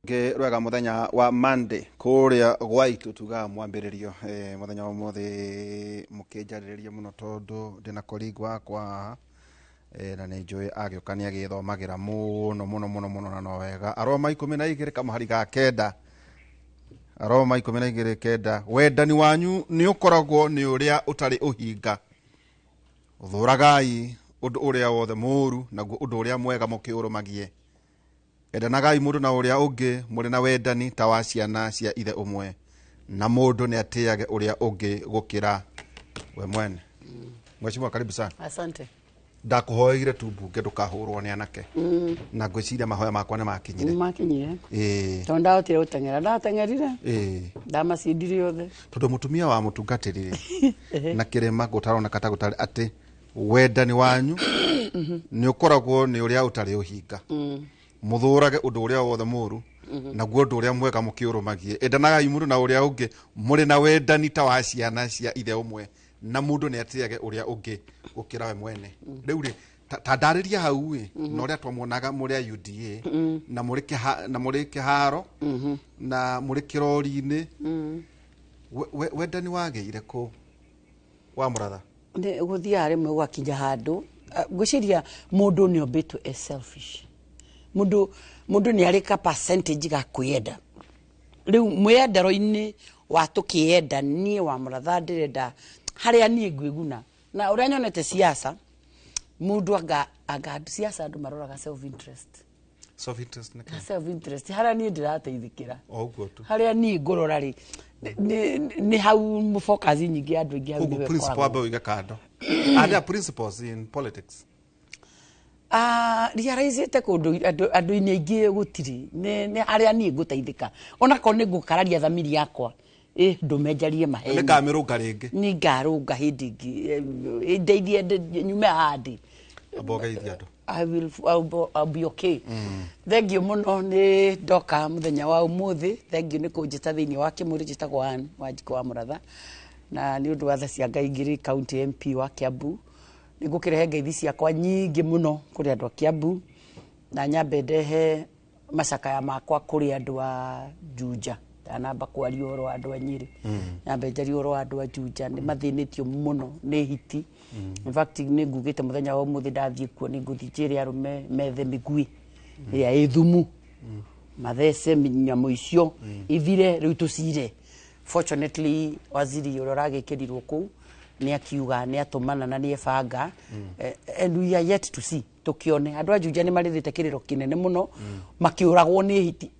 Rwega muthenya wa Monday kuria gwaitu tuga mwambiririo muthenya wa mothe mukinjariria muno tondu ndina colleague wakwa na ni njui agiukania githomagira muno na no wega Aroma 12 kamahari ga kenda Aroma 12 kenda wendani wanyu ni ukoragwo ni uria utari uhinga uthuragai undu uria wothe muru naguo undu uria mwega mukiurumagie endanagai mundu na uria ungi muri na wendani ta wa ciana cia ithe umwe na mundu ni atiage uria ungi gukira we mwene. Mheshimiwa karibu sana. Asante. Ndakuhoire tu mbunge ndukahurwo ni anake na ngwiciria mahoya makwa ni makinyire. Makinyire. Tonda otire utengera ndatengerire. Ndamacindire othe. Tondu mutumia wa mutungatirire na kirema gutarona kata gutari ati wendani wanyu ni ukoragwo ni uria utari uhinga. Muthurage undu uria wothe muru naguo undu uria mwega mukiurumagie endanagai mundu na uria ungi muri na wendani ta wa ciana cia ithe umwe na mundu ni atiage uria ungi gukira we mwene. Riu ri ta ndariria hau na uria twamuonaga muri UDA na muri kiharo na muri kirori-ini wendani wageire ku wa muratha ne guthia rimwe gwakinya handu gwiciria mundu ni ombitwo selfish. Mundu ni arika percentage ga kwenda. Riu mwendero-ini wa tukienda nie wa muratha ndirenda haria nie ngwiguna na uria nyonete siasa mundu aga siasa andu maroraga self interest self interest haria nie ndirateithikira oguo tu haria nie ngorora ri ni hau mu focus nyingi andu ingi hau ni principle abo igakando are there principles in politics? Riaraizete kundu andu ini aingi gutiri ni haria nie nguteithika ona ko ni ngukararia thamiri yakwa ndumenjarie maheni ni kamirunga ringi ni ngarunga hindi ingi ndeithie nyume handi abogeithia andu I'll be okay. Thank you muno ni ndoka muthenya wa umuthi. Thank you ni kunjita thiini wa kimuri jitagwo Wanjiku wa Muratha na ni undu wa tha cia Ngai ngiri county MP wa Kiambu ni ngukirehe ngeithi ciakwa nyingi muno kuri andu a Kiambu na nyambe ndehe macakaya makwa kuri andu a Juja namba kwari oro andu a Nyeri nyambe njari oro andu a Juja ni mathinitio muno ni hiti. In fact ni ngugite muthenya wa umuthi ndathie kuo ni nguthi njiri arume methe migui ya ithumu mathece nyamu icio ithire riu tucire. Fortunately waziri urorage kirirwo ku ni akiuga ni atumana na ni ebanga and we are yet to see tukione andu a Juja ni marithite kiriro kinene muno makiuragwo ni hiti.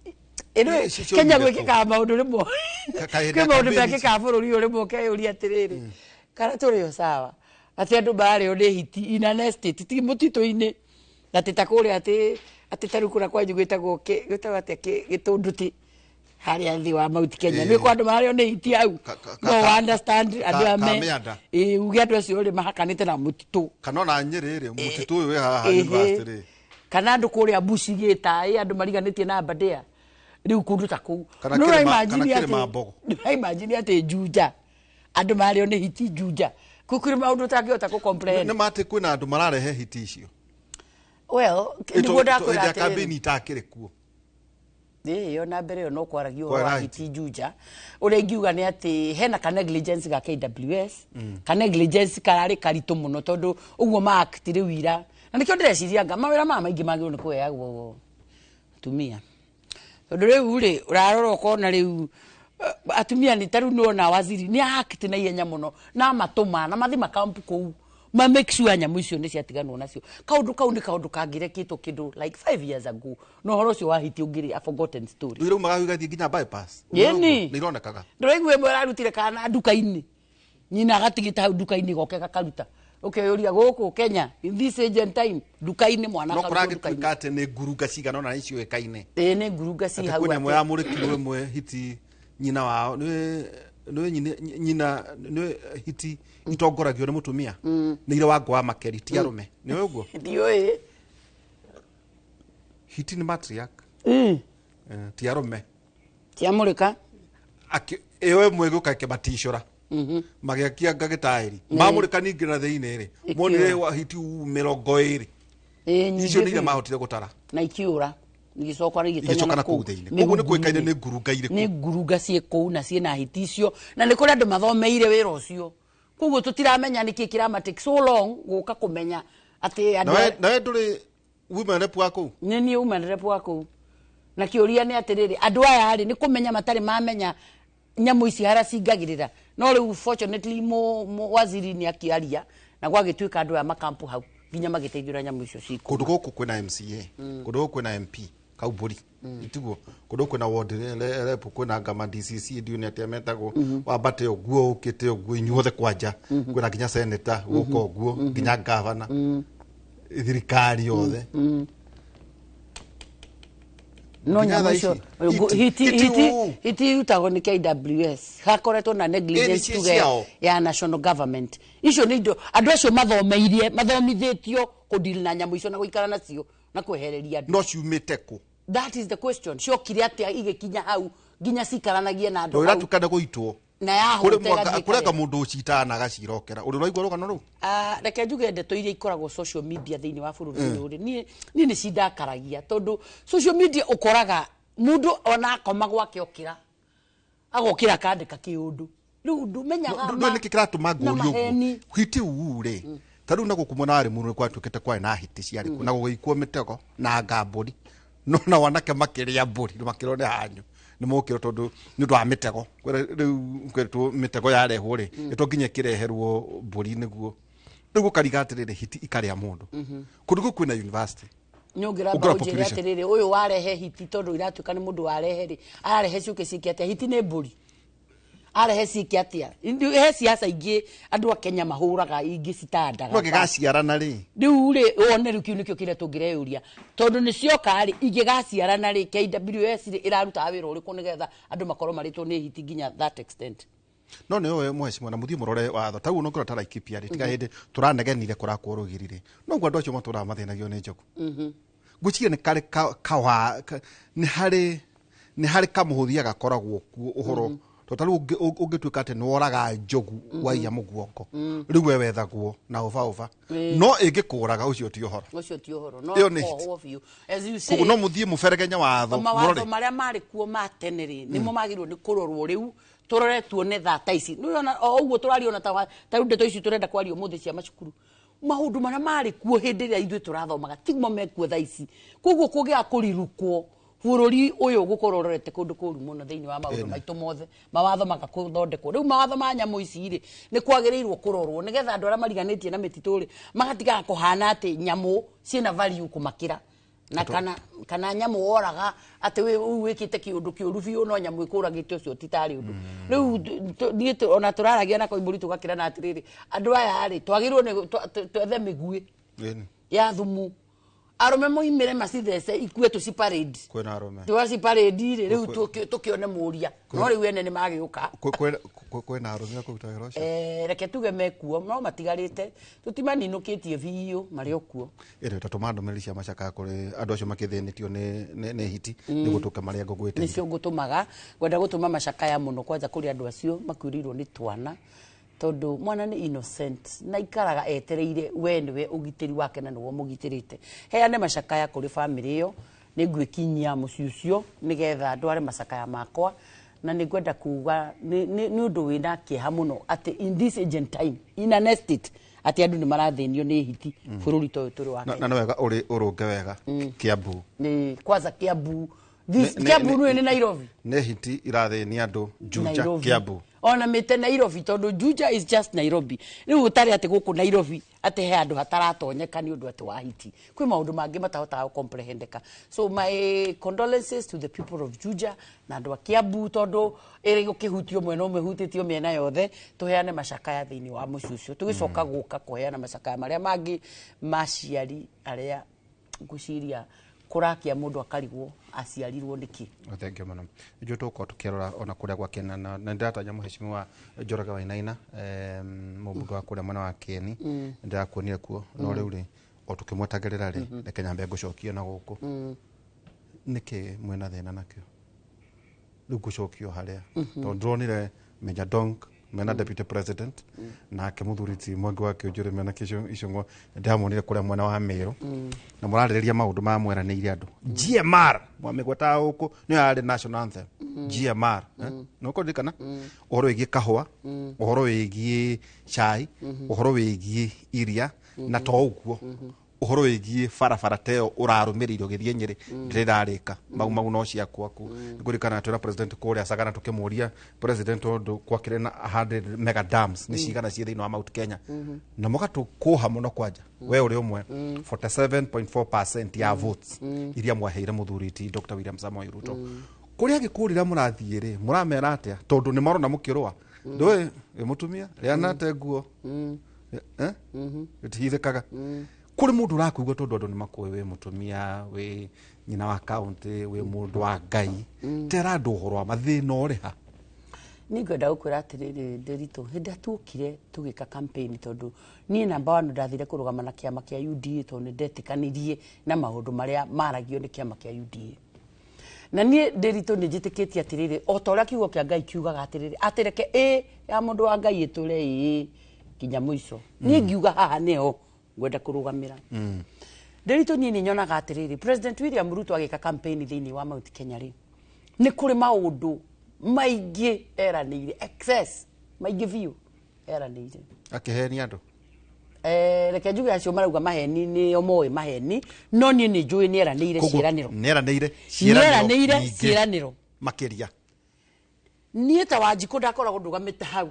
Kenya gwikika maundu rimwe kwa maundu mekika bururi uri moke uri atiriri kana turi yo sawa ati andu bari uri hiti ina state ti mutito-ini na titakuri ati tarukura kwa njugitagwo gitagwo ati gitunduti haria thi wa Mount Kenya ni kwa andu bari uri hiti au no understand andu ame ugi andu acio uri mahakanite na mutito kana na Nyeri mutito uyu haha university kana andu kuria Bushi gita andu mariganitie na Aberdare riu kundu ta ku no imagine ati Juja andu mario ni hiti Juja kukuri maundu tangiota ku complain ni mate kwina andu mararehe hiti icio. Well ni goda ko ati kabini takire kuo yo na mbere yo no kwaragio wa hiti Juja uri ngiuga ni ati hena ka negligence ga KWS ka negligence karari karito muno tondu uguo ma actire wira na nikyo ndireciria nga mawira maingi magiro ni kuheagwo tumia tondu riu ri urarora kona riu atumia ni taru no na waziri ni akiti na ihenya muno na matuma na mathima kampu kou ma make sure nyamu icio ni ciatiganwo nacio kaundu kangire kitu kindu like 5 years ago no horo cio wahiti ungiri a forgotten story riu magawiga nginya bypass ni ironekaga ndoigwe mwe arutire kana duka-ini nyina gatigita duka-ini goke gakaruta ukeyuria guku Kenya in this agent time duka-ini mwana ka duka-ini ate ni ngurunga cigana na icio ekaine ni ngurunga ci hau ate mwe amurikirwe imwe hiti nyina wao nyina hiti itongoragio ni mutumia ni ire wangu wa makeri ti arume ni uguo ndio hiti ni matriarch ti arume ti amurika ewe mwiguka kibatishura magiakia ngagitairi mamurika ningi na thiini ri monire hiti 20 icio ni ile mahotire gutara na ikiura nigicoka igicokana kuu thiini koguo ni kwikaine ni ngurunga iriku ni ngurunga cie kuu na cie na hiti icio na ni kuri andu mathomeire wira ucio koguo tutiramenya niki kirama take so long guka kumenya ati nawe nduri women rep wako ni women rep wako na kiuria ni atiriri andu aya ari ni kumenya matari mamenya nyamu ici hara cingagirira no riu fortunately mo waziri ni akiaria na gwagituika andu aya makampu hau ginya magiteithura nyamu icio ciku kundu guku kwina MCA kundu guku kwina MP kauburi itugo kundu kwina ward rep kwina ngama DCC ndio ni atemetagwo wambate oguo ukite oguo inyuothe kwanja kwina ginya senator guko oguo ginya governor thirikari yothe no nyamuicio hiti utago ni KWS hakoretwo na negligence tuge ya national government icio ni indo andu acio mathomithitio kudili na nyamu icio na guikara nacio na kwehereria andu no ciumite ku that is the question ciokire atia igikinya hau ginya cikaranagie na andu hau tukane guitwo na ya kurega mundu ucitana gacirokera uri raigwa rugano ru reke njuge ndeto iria ikoragwo social media thiini wa bururi uri ni cindakaragia tondu social media ukoraga mundu ona akoma gwake okira agokira kandika kiundu riu ndumenyaga ndo niki kiratuma nguri ugu hiti ure taru na gukumona ari mundu kwa tukete kwa na hiti ciari na guikwo mitego na ngamburi no na wanake makiria mburi makirone hanyu ni mukiro tondu ni ndo amitego riu kwetu mitego yarehwo ri ito nginya kireherwo mburi niguo riu karigatirire hiti ikaria mundu kundu kwina university nyongira bauje atirire uyu warehe hiti tondu iratuka ni mundu warehe ri arehe ciuke cikiatia hiti ni mburi arehe cikiatia ndio he siasa ingi andu a Kenya mahuraga ingi citandaga no gigaciarana ri riu ri one riu kiu nikio kire tungireuria tondu ni cioka ri ingigaciarana ri KWS ri iraruta wira uriku nigetha andu makorwo maritwo ni hiti ginya that extent no ne owe mweshimwa na muthii murore watho tau no kura Laikipia ri tiga hindi turanegenire kurakwo rugirire no gwa andu acio matura mathenagio ni njoku guchire ni kare kawa ni hari kamuhuthia gakoragwo ku uhoro totaru ugituika ate noraga njogu waia muguongo riu we wethagwo na ova no ingikuraga ucio ti uhoro no of you as you say no muthie muferegenya watho murore maria mari kuo mateneri nimo magirwo ni kurorwo riu turore tuone thata ici nuyona oguo turario na ta ndeto ici turenda kwario muthi cia macukuru maundu maria mari kuo hindi ria ithu turathomaga timo mekuo tha ici koguo kugia kurirukwo bururi uyu gukororete kundu kuru muno thiini wa maundu maitu mothe mawatho magakuthondekwo riu mawatho ma nyamu ici ri ni kwagirirwo kurorwo nigetha andu aria mariganitie na mitituri magatiga kuhana ati nyamu ciina value kumakira na kana nyamu woraga ati we wikite kiundu kiuru biu no nyamu ikuragite ucio titari undu riu ni ona turaragia na koimburi tugakira na atiriri andu aya ari twagirwo ni twethe migui ya thumu arume moimire macithece ikue tu ciparade kwena arume tu parade riu tukione muria no riu ene ni magiuka kwena arume akutagira ucio reke tuge mekuo no matigarite tutimaninukitie biu mari okuo ere tatomando melisha machaka kuri andu acio makithenitio ne hiti ni gutuka mari ngogwete ni cio ngutumaga gwenda gutuma machakaya muno kwanza kuri andu acio makurirwo ni twana tondu mwana ni innocent na ikaraga etereire we niwe ugitiri wake na niwo mugitirite heane machakaya kuri family yo ningwikinyia muciucio nigetha ndware machakaya makwa na ningwenda kuga ni undu wina kieha muno ati in this agent time in an estate ati andu ni marathenio ni hiti bururi toyo turi wa Kenya na wega uri urunge wega Kiambu ni kwanza Kiambu Kiambu ni Nairobi ne hiti irathenia andu Juja Kiambu ona mete Nairobi tondu Juja is just Nairobi riu utari ati guku Nairobi ati he andu hataratonyeka ni undu ati wa hiti kwi maundu mangi matahota comprehendeka so my condolences to the people of Juja na andu a Kiambu tondu iri gukihutio mwena umwe hutitio miena yothe tuheane machakaya thiini wa mucucio tugicoka guka kuheana machakaya maria mangi maciari aria nguciria kurakia mundu akarigwo aciarirwo niki thank you muno ijo tuko tukirora ona kuria gwa Kenya na ndatanya muheshimiwa Njoroge Wainaina mubuga wa kuria mwana wa Kieni ndakuonire kuo no riu ri o tukimwetagirira ri reke nyambe ngucokia na guku niki mwena thina nakio riu ngucokio haria to ndronire Meja Dong mena deputy president nake muthuriti Mwangi wa Kĩũnjũrĩ mena Icũng'wa ndamonire kuria mwena wa Meru na murarĩrĩria maundu ma mweranĩire andu GMR mwamĩgweta gũkũ nĩ yarĩ national anthem GMR no kũririkana ũhoro wĩgiĩ kahũa ũhoro wĩgiĩ chai ũhoro wĩgiĩ iria na to ũguo ũhoro wĩgiĩ barabara teo ũrarũmĩrĩire ũgĩthiĩ Nyĩrĩ ndĩrarĩka mau no ciakwaku ngũrikana twĩra president kũrĩa Sagana tukĩmũria president ũndũ kwakĩrĩ na 100 mega dams nĩ cigana ciĩ thĩinĩ wa Mount Kenya na mũgatũkũha mũno kwanja we ũrĩ ũmwe 47.4% ya votes iria mwaheire mũthuriti Dr. William Samoei Ruto kũrĩa gĩkũrĩra mũrathiĩ rĩ mũramera atĩa tondũ nĩ marona mũkĩrũa ndũĩ mũtumia rĩanate nguo gĩtihithĩkaga kuri mundu urakuigwa tondu andu ni makuwe we mutumia we nyina wa county we mundu wa Ngai tera andu uhoro wa mathina uriha ni ngwenda gukwira atiriri Nderitu hindi atukire tugika campaign tondu ni namba 1 ndathire kurugama na kiama kia UDA tondu ndetikanirie na maundu maria maragio ni kiama kia UDA na ni Nderitu ni njitikitie atiriri o ta uria kiugo kia Ngai kiugaga atiriri atireke ya mundu wa Ngai iture kinya muico ni ngiuga haha niho gwenda kurugamira Nderitu ni nyonaga atiriri President William Ruto agika campaign thiini wa Mount Kenya ri ni kuri maundu maigi eranire excess maigi view eranire akiheni andu reke njuge acio marauga maheni ni omoe maheni no ni njui ni eranire ciraniro makiria ni ta Wanjiku ndakoragwo ndugamite hau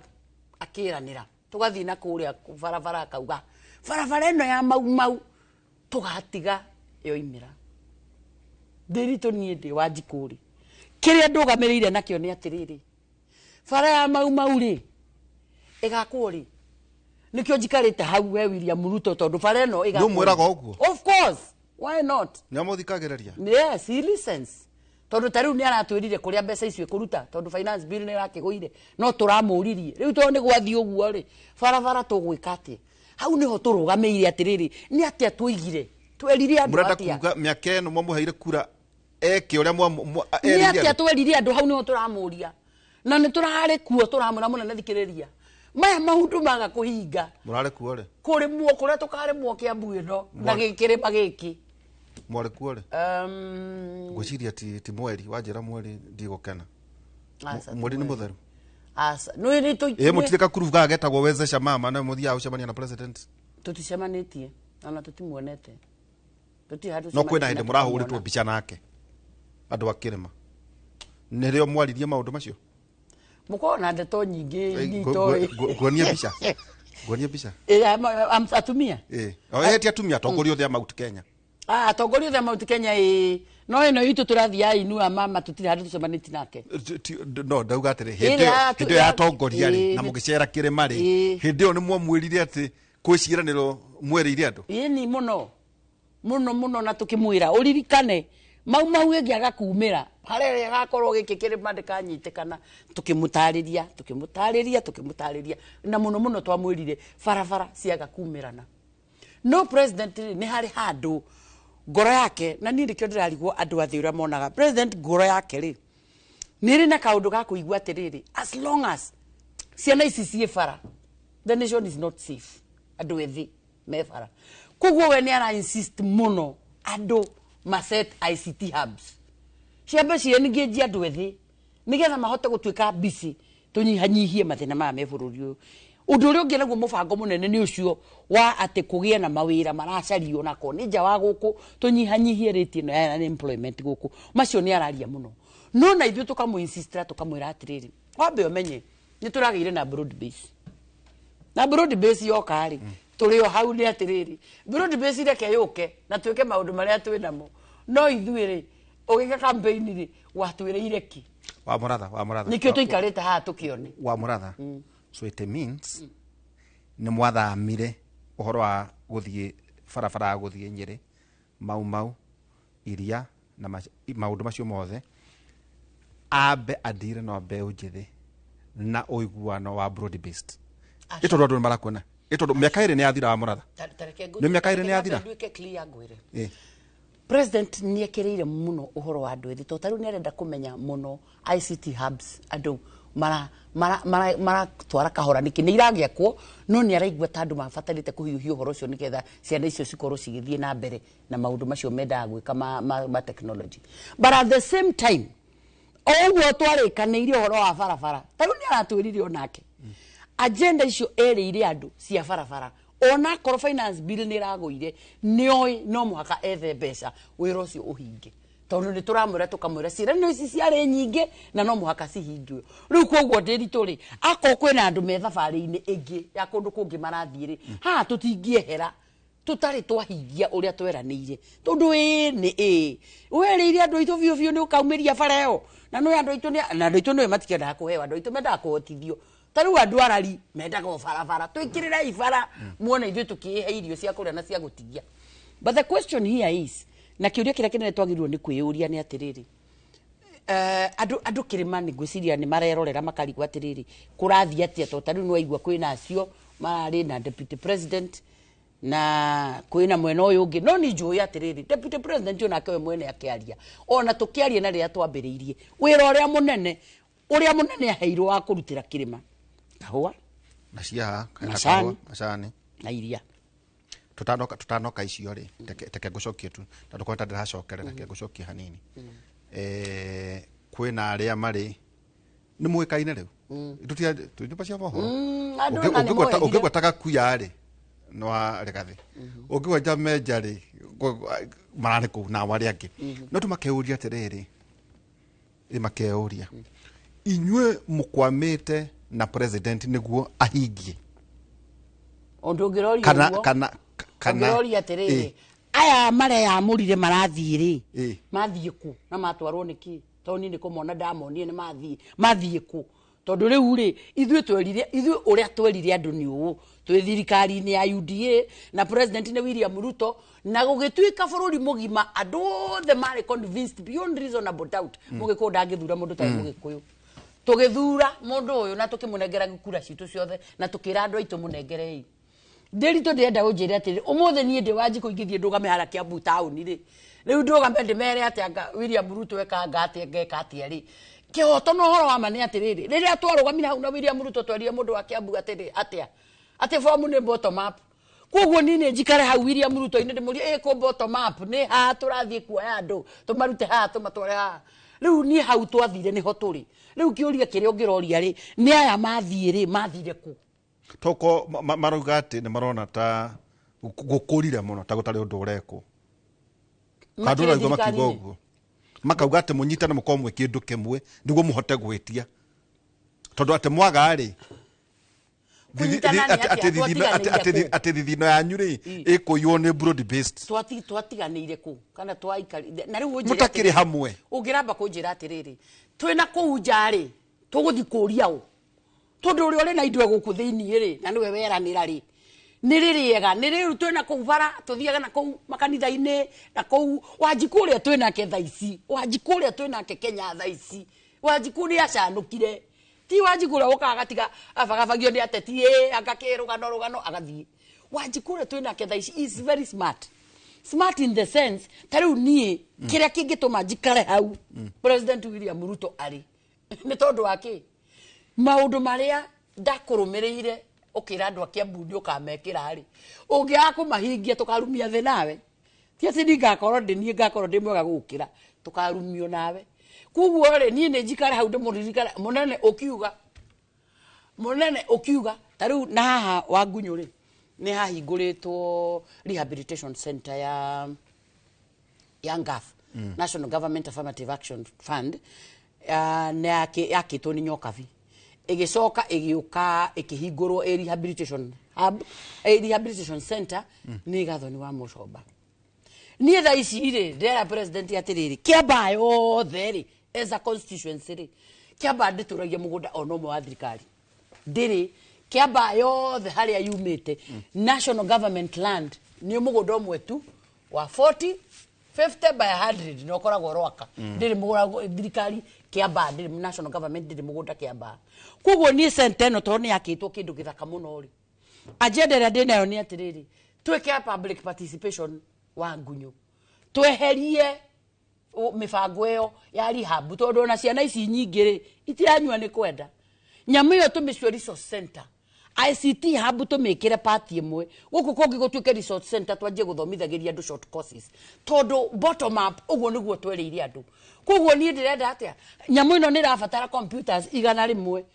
akiranira tugathii na kuria barabara akauga barabara ino ya mau tugatiga yoimira Nderitu ni ndi Wanjiku ri kiria ndugamiriire nakio ni atiriri bara ya mau ri igakwo ri nikio njikarite hau we William Ruto tondu bara ino igakwo mwiraga uguo of course why not ni amuthikagiriria yes he listens tondu tariu ni aratwirire kuria mbeca icio kuruta tondu finance bill ni rakigũire no turamuririe riu tondu ni gwathi uguo ri bara tugwika atia hau niho turugameire atiriri ni atia tuigire twerire andu atia murenda kuga miaka eno mwamuheire kura eke uria ni atia twerire andu hau niho turamuria na ni turare kuo turamura munene thikiriria maya maundu maga kuhinga murare kuo ri kuri muo kuria tukare muo Kiambu ino na gikirima giki mware kuo ri ngwiciria ti mweri wanjira mweri ndigukena mweri ni mutheru asa no ni to mutirika kuruga getagwo wezesha mama na muthia ucemania na president tuticemanitie ana tutimuonete tutihadu no kwena hindi murahuritwo mbica nake andu akirima nirio mwaririe maundu macio mukona ndeto nyingi ngitoi gonia mbica atumia oyeti atumia tongoria othe Mount Kenya tongoria othe Mount Kenya no ino itu turathia inua mama tutire hadu tucemaniti nake no ndauga atiri hindi ya tongoria ri na mugicera kirima ri hindi yo ni mwamwirire ati kwiciraniro mwereire andu ni muno na tukimwira uririkane mau engiaga kumira harere gakorwo gikikirima ndikanyitikana tukimutariria na muno twamwirire barabara ciaga kumirana no president ni hari handu ngoro yake na ni ndikio ndirarigwo andu athi uria monaga president ngoro yake ri niri na kaundu ga kuigwa atiriri as long as ciana ici cie bara the nation is not safe andu ethi me bara koguo we ni ara insist muno andu maset ICT hubs ciambe cienigĩnji andu ethi nigetha mahote gutwika busy tunyihanyihie mathina ma mebururi uyu undu uri ungi naguo mubango munene ni ucio wa ati kugia na mawira maracario nako ni nja wa guku tunyihanyihie rate ino ya unemployment guku macio ni araria muno no na ithu tukamu insist tukamwira atiriri wambe umenye ni turageire na broad base yokari turi o hau ni atiriri broad base reke yuke na twike maundu maria twinamo no ithuiri ugika campaign ri watwireire ki wa muratha nikio tuikarite haha tukione wa muratha so it means ni mwathamire uhoro wa guthie barabara guthie Nyeri mau iria na maundu macio mothe abe adire no mbeu njithi na uiguano wa broad based ito ndo marakwona ito miaka iri ni athira wa muratha ni miaka iri ni athira president ni ekirire muno uhoro wa andu ethi to taru ni arenda kumenya muno ICT hubs andu mara twara kahora niki ni iragia ko no ni araigwa tandu mabatarite kuhiuhia uhoro ucio niketha ciana icio cikorwo cigithie na mbere na maundu macio mendaga gwika ma technology, but at the same time oguo twarikaniire uhoro wa barabara taru ni aratwirire onake agenda icio erire andu cia barabara ona koro finance bill ni ragoire nioi no muhaka ethe mbeca wira ucio uhinge tondu ni turamwira tukamwira cirano ici ciare nyinge na no muhaka cihingwe riu koguo ndirituri ako kwina andu me thabari-ini ingi ya kundu kungi marathiire ha tutingiehera tutari twahingia uria tweraniire tondu ni werire andu itu biu ni ukaumiria bareo na no andu itu no matikenda kuhewa andu itu menda kuhotithio taru andu arari mendaga barabara twikirira ibara muone ithu tukihe irio cia kuria na cia gutigia. But the question here is na kiuria kira kinene twagirwo ni kwiyuria ni atiriri andu kirima ni gwiciria ni marerorera makarigwa atiriri kurathi atia to taru no aigwa kwina acio marari na deputy president na kwina mwena uyu ungi no ni njui atiriri deputy president ona kewe mwene akiaria ona tukiaria na ria twambiriirie wira uria munene aheirwo wa kurutira kirima kahua na cia macani na iria tutanoka icio ri teke ngucokie tu tondu kwenda ndiracokerera ke ngucokie hanini kwina aria mari ni muikaine riu tutia tuipa cia bohoro ungigwa tagakuya ri no regathi ungigwa jameja ri marani ku na wari angi no tumakeuria atiriri makeuria inywe mukwamite na president niguo ahingie ondu ngirori kana ngirori atiriri aya mare ya murire marathiri mathie ku na matwarwo niki toni ni kumona ndamonie ni mathie ku tondu riu ri ithu uria twerire andu ni uu twi thirikari ni ya UDA na president ni William Ruto na gugituika bururi mugima andu the mare convinced beyond reasonable doubt mugikunda ngithura mundu ta mugikuyu tugithura mundu uyu na tukimunengera gukura citu ciothe na tukira andu aitu munengerei ndirito ndenda unjire atiri umuthe nie ndi wanji kuingithie ndugame hara Kiambu town ri riu ndugame ndimere atianga William Ruto ekanga atiengeka atiari kihoto no horo wa mane atiriri riria twarugamira hau na William Ruto twarie mundu wa Kiambu atiri atia form ni bottom up koguo nini njikare hau William Ruto ine ndimuri ko bottom up ni ha turathie kuoya andu tumarute ha tumatware ha riu ni hau twathire ni ho turi riu kiuria kiria ungiroria ri ni aya mathire ku toko marugate ni marona ta gukurire muno ta gutari undu ureko kadura igwa makigogo makaugate munyita na mukomwe kindu kimwe niguo muhote gwitia tondu ate mwaga ri ate thithino yanyu ri ikuyo ni broad based twatiganire ku kana twaikari na riu mutakiri hamwe ungiramba kunjira atiriri twina kuunja ri tuguthi kuria u tondu uri na indo guku thiini ri na niwe weranira ri ni ririega ni riu twina kuvara tuthiaga na kuu makanitha-ini na kuu Wanjikuria twina ke thaici Wanjikuria twina ke Kenya thaici Wanjikuria acanukire ti Wanjikuria ukagatiga abagabagio ni ateti agakirugano agathie Wanjikuria twina ke thaici is very smart in the sense tariu nie kiria kingituma njikare hau President William Ruto ari ni tondu wake maundu maria ndakurumirire ukira andu Kiambu ndi ukamekira ri ungia kumahingia tukarumia the nawe ti ati ngakorwo ndi mwega gukira tukarumio nawe kuguo ri nie ni njikare hau ndimuririkana munene ukiuga tariu na haha wa Ngunyu ri ni hahingũrĩtwo rehabilitation center ya NGAF National Government Affirmative Action Fund na yakitwo ni Nyokabi igicoka igiuka ikihingũrwo rehabilitation hub rehabilitation center ni gathoni wa Mucomba nie tha ici ri ndera president atiriri Kiamba yothe ri as a constituency ri Kiamba ndituragia mugunda ono mwe wa thirikari ndiri Kiamba yothe haria yumite national government land ni mugunda umwe tu wa 40 50 by 100 no koragwo rwaka ndiri mugunda thirikari Kiamba ndiri national government ndiri mugunda Kiamba koguo ni senteno to ni yakitwo kindu githaka muno ri agenda ria ndinayo ni atiriri tweke public participation wa Ngunyu tweherie mibango iyo ya rehab tondu na ciana ici nyingi ri itiranyua ni kwenda nyamu yo tumicwe resource center ICT hub tumikire party imwe guku kongi gutuike resource center twanjie guthomithagiria andu short courses tondu bottom up uguo niguo twereire andu koguo ni ndirenda atia nyamu ino ni rabatara computers igana rimwe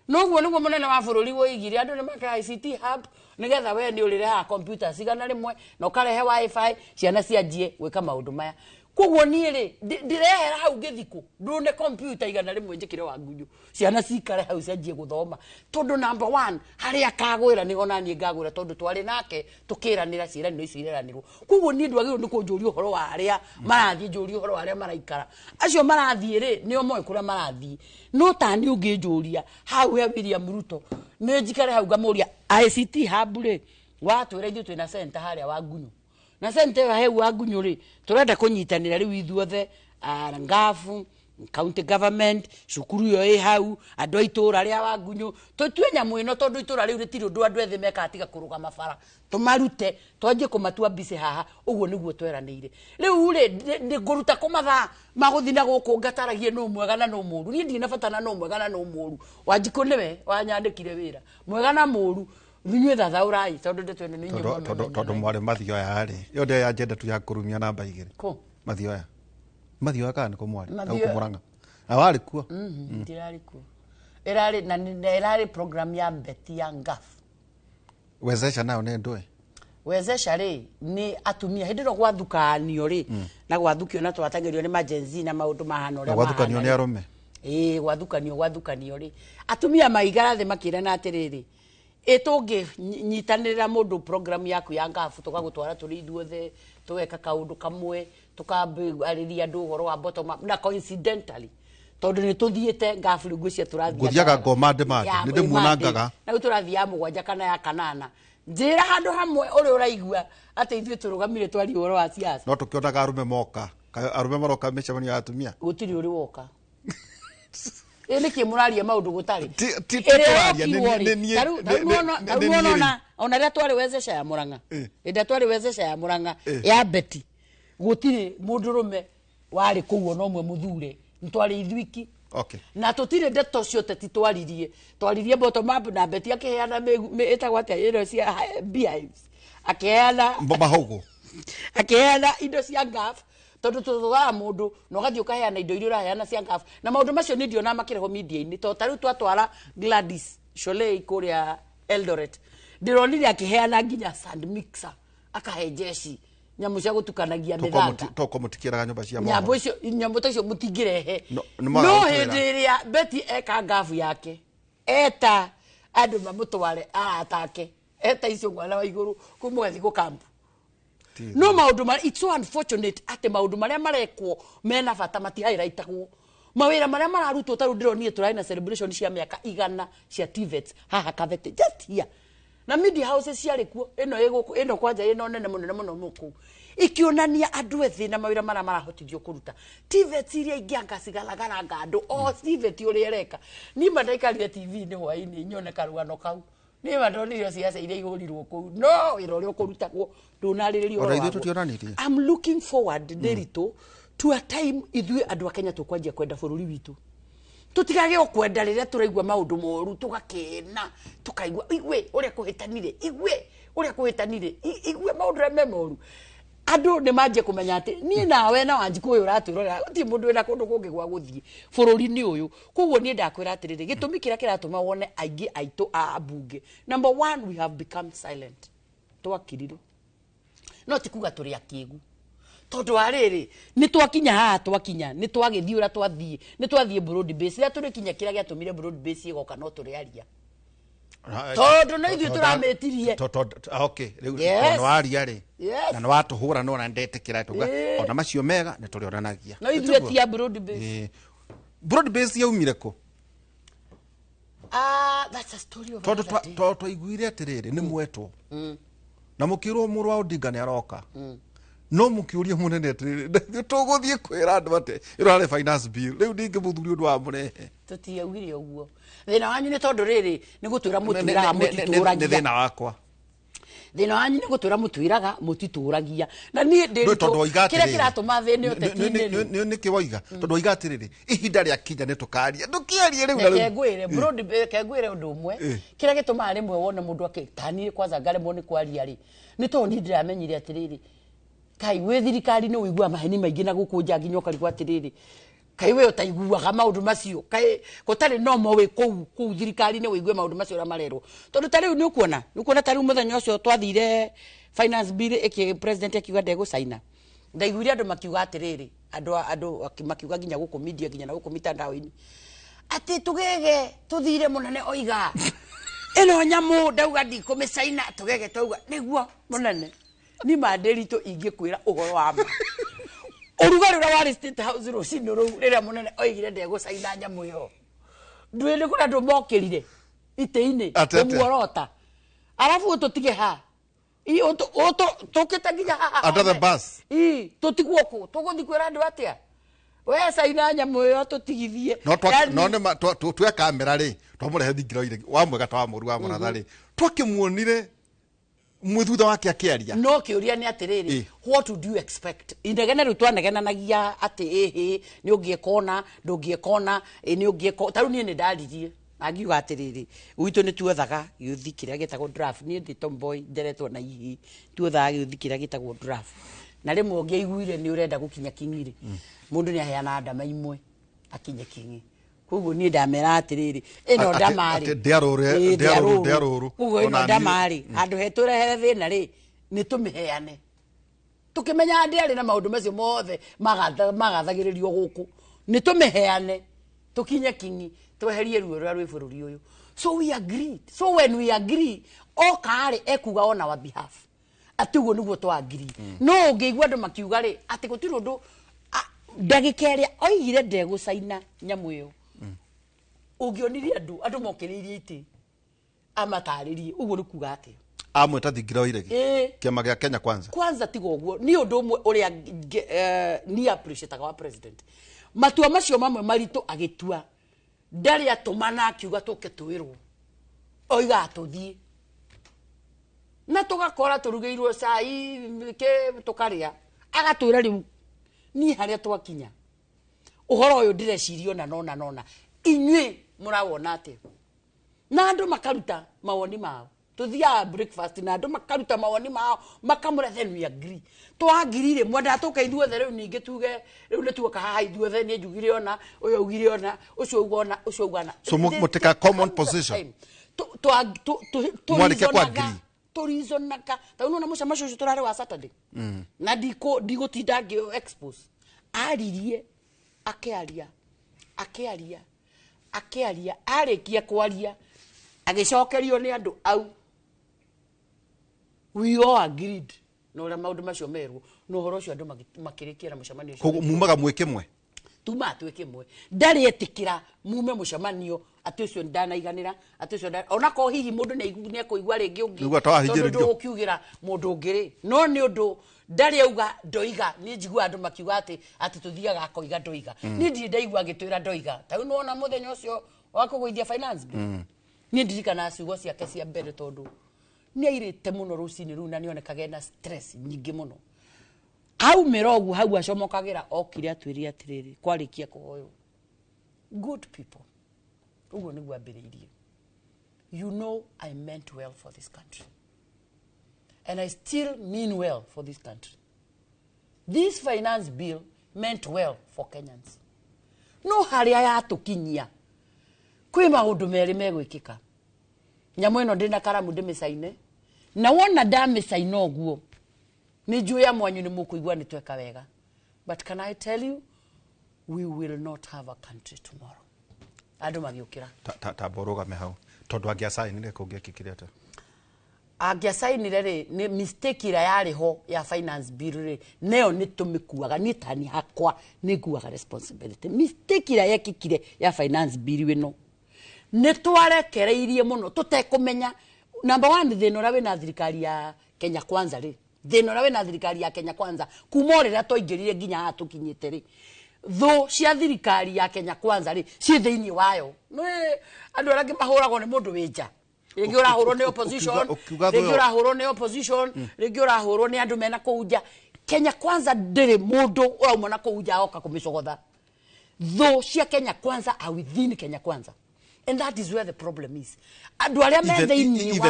noguo niguo munene wa bururi woigire andu ni maka ICT hub nigetha we ni urireha computers igana rimwe na ukarehe wifi ciana cianjie gwika maundu maya koguo ni ri ndirehera hau ngithiku ndune computer igana rimwe njikire wa ngunyu ciana cikare hau cianjie guthoma tondu number 1 haria kagwira ni ona ni ngagwira tondu twari nake tukiranira ciraniro icio ireranirwo koguo ni ndwagirwo ni kunjuria uhoro wa aria marathie njuria uhoro wa aria maraikara acio marathie ri nio moe kuria marathie no tani unginjuria hau he William Ruto ni njikare hau ngamuria ICT hub ri watwira ithu twina center haria wa ngunyu na center he wa ngunyu ri turenda kunyitanira riu ithuothe ngafu county government cukuru yo i hau andu aitura ria wa ngunyu tutue nyamu ino tondu itura riu ritiri undu andu ethe meka atiga kuruga mabara tumarute twanjie kumatua mbici haha uguo niguo tweranire riu ri ndi nguruta kumatha maguthina guku ngataragie no mwega na no muru ni ndina batana no mwega na no muru wanjiku niwe wanyandikire wira mwega na muru Vinywe thathaurai tondu ndetwene ni nyumba tondu mwari mathioya ri yo ndi ya agenda tu ya kurumia namba igiri ko mathioya kana ko mwari na kumuranga na wari kuo ndirari kuo erari program ya Mbeti ya Ngaf wezesha nayo ne ndwe wezesha ri ni atumia hindiro gwathukanio ri na gwathukio na twatangerio ni majenzi na maundu mahana ore gwathukanio ni arume gwathukanio ri atumia maigara the makira na atiriri etonge nyitanira mundu program yaku ya Ngafu tukagutwara turi ithuothe tuweka kaundu kamwe tukambariria andu uhoro wa bottom up na coincidentally tondu ni tuthiete Ngafu rigucia turathia guthiaga ngoma ndemande ni ndimunangaga na turathia mugwanja kana ya kanana njira handu hamwe uri uraigua ati ithuĩ turugamire twari uhoro wa siasa no tukionaga arume moka arume maroka mĩcemanio ya atumia gutiri uri woka ene ke muraria maundu gutari turaria ona ria twari wezesha ya Murang'a enda twari wezesha ya Murang'a ya Beti gutiri mundurume wari kuwo no mwe muthure ntwari ithwiki okay na tutire ndeto cio teti twaririe bottom up na Beti akiheana etagwa atia iro cia beehives akiheana mbomba hugo akiheana indo cia Ngaf tondu tuthugaga mundu no gathio kaheana indo iria uraheana cia Ngaf na maundu macio ni ndiona makireho media-ini to tariu twatwara Gladys Sholei kuria Eldoret ndironire akiheana nginya sand mixer akahe jeshi nyamu cia gutukanagia mithanga toko mutikiraga nyumba cia nyambo icio nyambo tacio mutingirehe no hindi iria Beti eka Ngafu yake eta andu mamutware atake eta icio mwana wa iguru kumugathi ku camp no maundu mari it's so unfortunate ate maundu maria marekwo mena bata mati highlightagwo mawira maria mararutwo taru ndironire turaina celebration cia miaka 100 cia TVET haha Kavete just here na media houses ciari kuo ino kwanja ino nene muno muku ikionania andu ethi na mawira maria marahotithio kuruta TVET iria ingianga cigalagara andu o TVET uri ereka ni mandaikarire TV ni hwaini nyone karugano kau ni mandonire ciaca iria ihurirwo ku no wira uri ukurutagwo ndunariririo I'm looking forward Derito to a time ithui andu a Kenya tukwanjia kwenda bururi witu tutigage okwenda riria turaigwa maundu moru tugakena tukaigwa igwe uria kuhitanire igwe maundu re memoru andu ni manjie kumenya ati ni nawe na wanjiku uyu raturora ti mundu ena kundu kungi gwa guthie bururi ni uyu koguo ni ndakwira atiriri gitumi kira kiratuma wone aingi aitu a abunge number 1 we have become silent twakiriro no tikuga turi akigu tondu ariri ni twakinya haha twakinya ni twagithii ura twathie ni twathie broad base ria turi kinya kira giatumire broad base igoka no turi aria tondu no ithu turametirie okay no aria ri na no watuhura no na ndetikira tuga ona macio mega ni turi oranagia no ithu etia broad base broad base yaumire ko that's a story of tondu twaiguire atiriri ni mwetwo na mukirwo muru wa Odinga ni aroka no mukiurie munene atiriri tuguthie kwira andu bate irare finance bill riu ndingi muthuri undu wa murehe tutiaugire uguo thina wanyu ni tondu riri ni gutwira mutwira mutituragia ni thina wakwa thina wanyu ni gutwira mutwiraga mutituragia na ni kira kiratuma thini uteti ni kiwoiga tondu oiga atiriri ihinda ria kinya ni tukaria ndukiarie riu na kegwire bro kegwire undu umwe kira gituma rimwe wona mundu akitani kwanza ngaremwo ni kwaria ri ni to ni ndiramenyire atiriri kai we thirikari ni uigua maheni maingi na gukunja nginya ukarigwa atiriri kai we utaiguaga maundu macio kai gutari no mo we ku thirikari ni uigue maundu macio ramarerwo tondu tari ni ukuona tari muthenya ucio twathire finance bill eki president akiuga ndego saina ndaiguire andu makiuga atiriri andu makiuga nginya guku media nginya na guku mitandao-ini ati tugege tuthire munene oiga ino nyamu ndauga ndikumicaina tugege twauga niguo munene ni manderito ingikwira uhoro wa ma urugari ura wari State House rucini ru riria munene oigire ndegucaina nyamu yo ndwini kuna ndu mokirire ite-ini umuorota arafu tutige ha tukite nginya ha under the bus tutigwo ku tuguthi kwira andu atia we caina nyamu yo tutigithie no ne twe kamera ri twamurehe thingiro ire wa mwega ta wa muri wa muratha ri twakimuonire mwithutha wake akiaria no kiuria ni atiriri what would you expect indegene ru twanegenanagia ati ni ungiekona ndungiekona ni ungieko taru ni ndaririe agiuga atiriri uitu ni tuothaga yuthi kiria gitagwo draft ni ndi tomboy nderetwo na ihi tuothaga yuthi kiria gitagwo draft na rimwe ungiiguire ni urenda gukinya kingiri mundu ni aheana ndama imwe akinye kingi kuguo ni ndamera atiriri ino ndamari ndiaruru kuguo ino ndamari andu heturehere thina ri ni tumiheane tukimenya ndiari na maundu macio mothe magathagiririo guku ni tumiheane tukinye kingi tweherie ruo rwa rwi bururi uyu so we agreed so when we agree o kare ekuga on our behalf atugo niguo twa agree no ngeigua andu makiuga ri ati gutiro ndu ndagikeria oigire ndegucaina nyamu yo ugionire andu mokiririe iti amataririe uguo nikuga ati amweta thingiro iregi kiama gia Kenya kwanza tigo uguo ni undu umwe uria ni appreciate wa president matua macio mamwe maritu agitua ndari atumana akiuga tuke twirwo oiga atuthie na tugakora turugeirwo cai ke tukaria agatwira riu ni haria twakinya uhoro uyu ndirecirio na nona inywe murawona ati na andu makaruta mawoni mao tuthia breakfast na andu makaruta mawoni mao makamura then we agree twagirire mwenda tuka ithuothe riu ningi tuge riu ni tuoka haha ithuothe ni njugire ona uyu ugire ona ucio ugona so muteka common position mwarike kwa agree turizonaka taunu na musha masho turare wa Saturday na digutinda ngio expose aririe akearia arikia kwaria agicokerio ni andu au we all agreed no ra maundu macio merwo no horo cio andu makirikiera mucemanio ucio mumaga mwikimwe tuma twikimwe ndari etikira mume mucemanio ati ucio ndanaiganira ati ucio ona ko hihi mundu ni kuigwa ringi ungi tondu ukiugira mundu ngiri no ni undu ndari auga ndoiga ni njigua andu makiuga ati tuthiaga akoiga ndoiga ni ndi ndaigua agitwira ndoiga ta no ona muthenya ucio wakugwithia finance bill ni ndirikana ciugo ciake cia mbere tondu ni airite muno rucini ru na nionekage na stress nyingi muno au mirogu hau acomokagira okire atwiria atiriri kwarikia kuhoyo good people ugo ni gwambiririe you know I meant well for this country and I still mean well for this country. This finance bill meant well for Kenyans. No haria ya tukinyia kwi maundu meri megwikika nyamu ino ndina karamu ndimicaine na wona ndamicaina oguo ni njui ya mwanyu ni mukuigua ni tweka wega but can I tell you we will not have a country tomorrow andu magiukira ta boroga mehau tondu angiacainire kungiekikire ata angiacainire ri ni mistake ira yari ho ya finance bill ri neo ni tumikuaga ni tani hakwa ni guaga responsibility mistake ira yekikire ya finance bill wino ni twarekereirie muno tutekumenya number 1 thino rawe na thirikari ya Kenya kwanza ri thino rawe na thirikari ya Kenya kwanza kumorera toingirire nginya hatukinyite ri tho cia thirikari ya Kenya kwanza ri ci thiini wayo no andu arangi mahuragwo ni mundu winja Rĩngĩ ũrahũrwo nĩ opposition, rĩngĩ ũrahũrwo nĩ opposition, rĩngĩ ũrahũrwo nĩ andũ mena kũu. Kenya Kwanza ndĩrĩ mũndũ ũrauma na kũu nja oka kũmĩcogotha. Though cia Kenya Kwanza are within Kenya Kwanza. And that is where the problem is. Andũ arĩa me thĩinĩ wa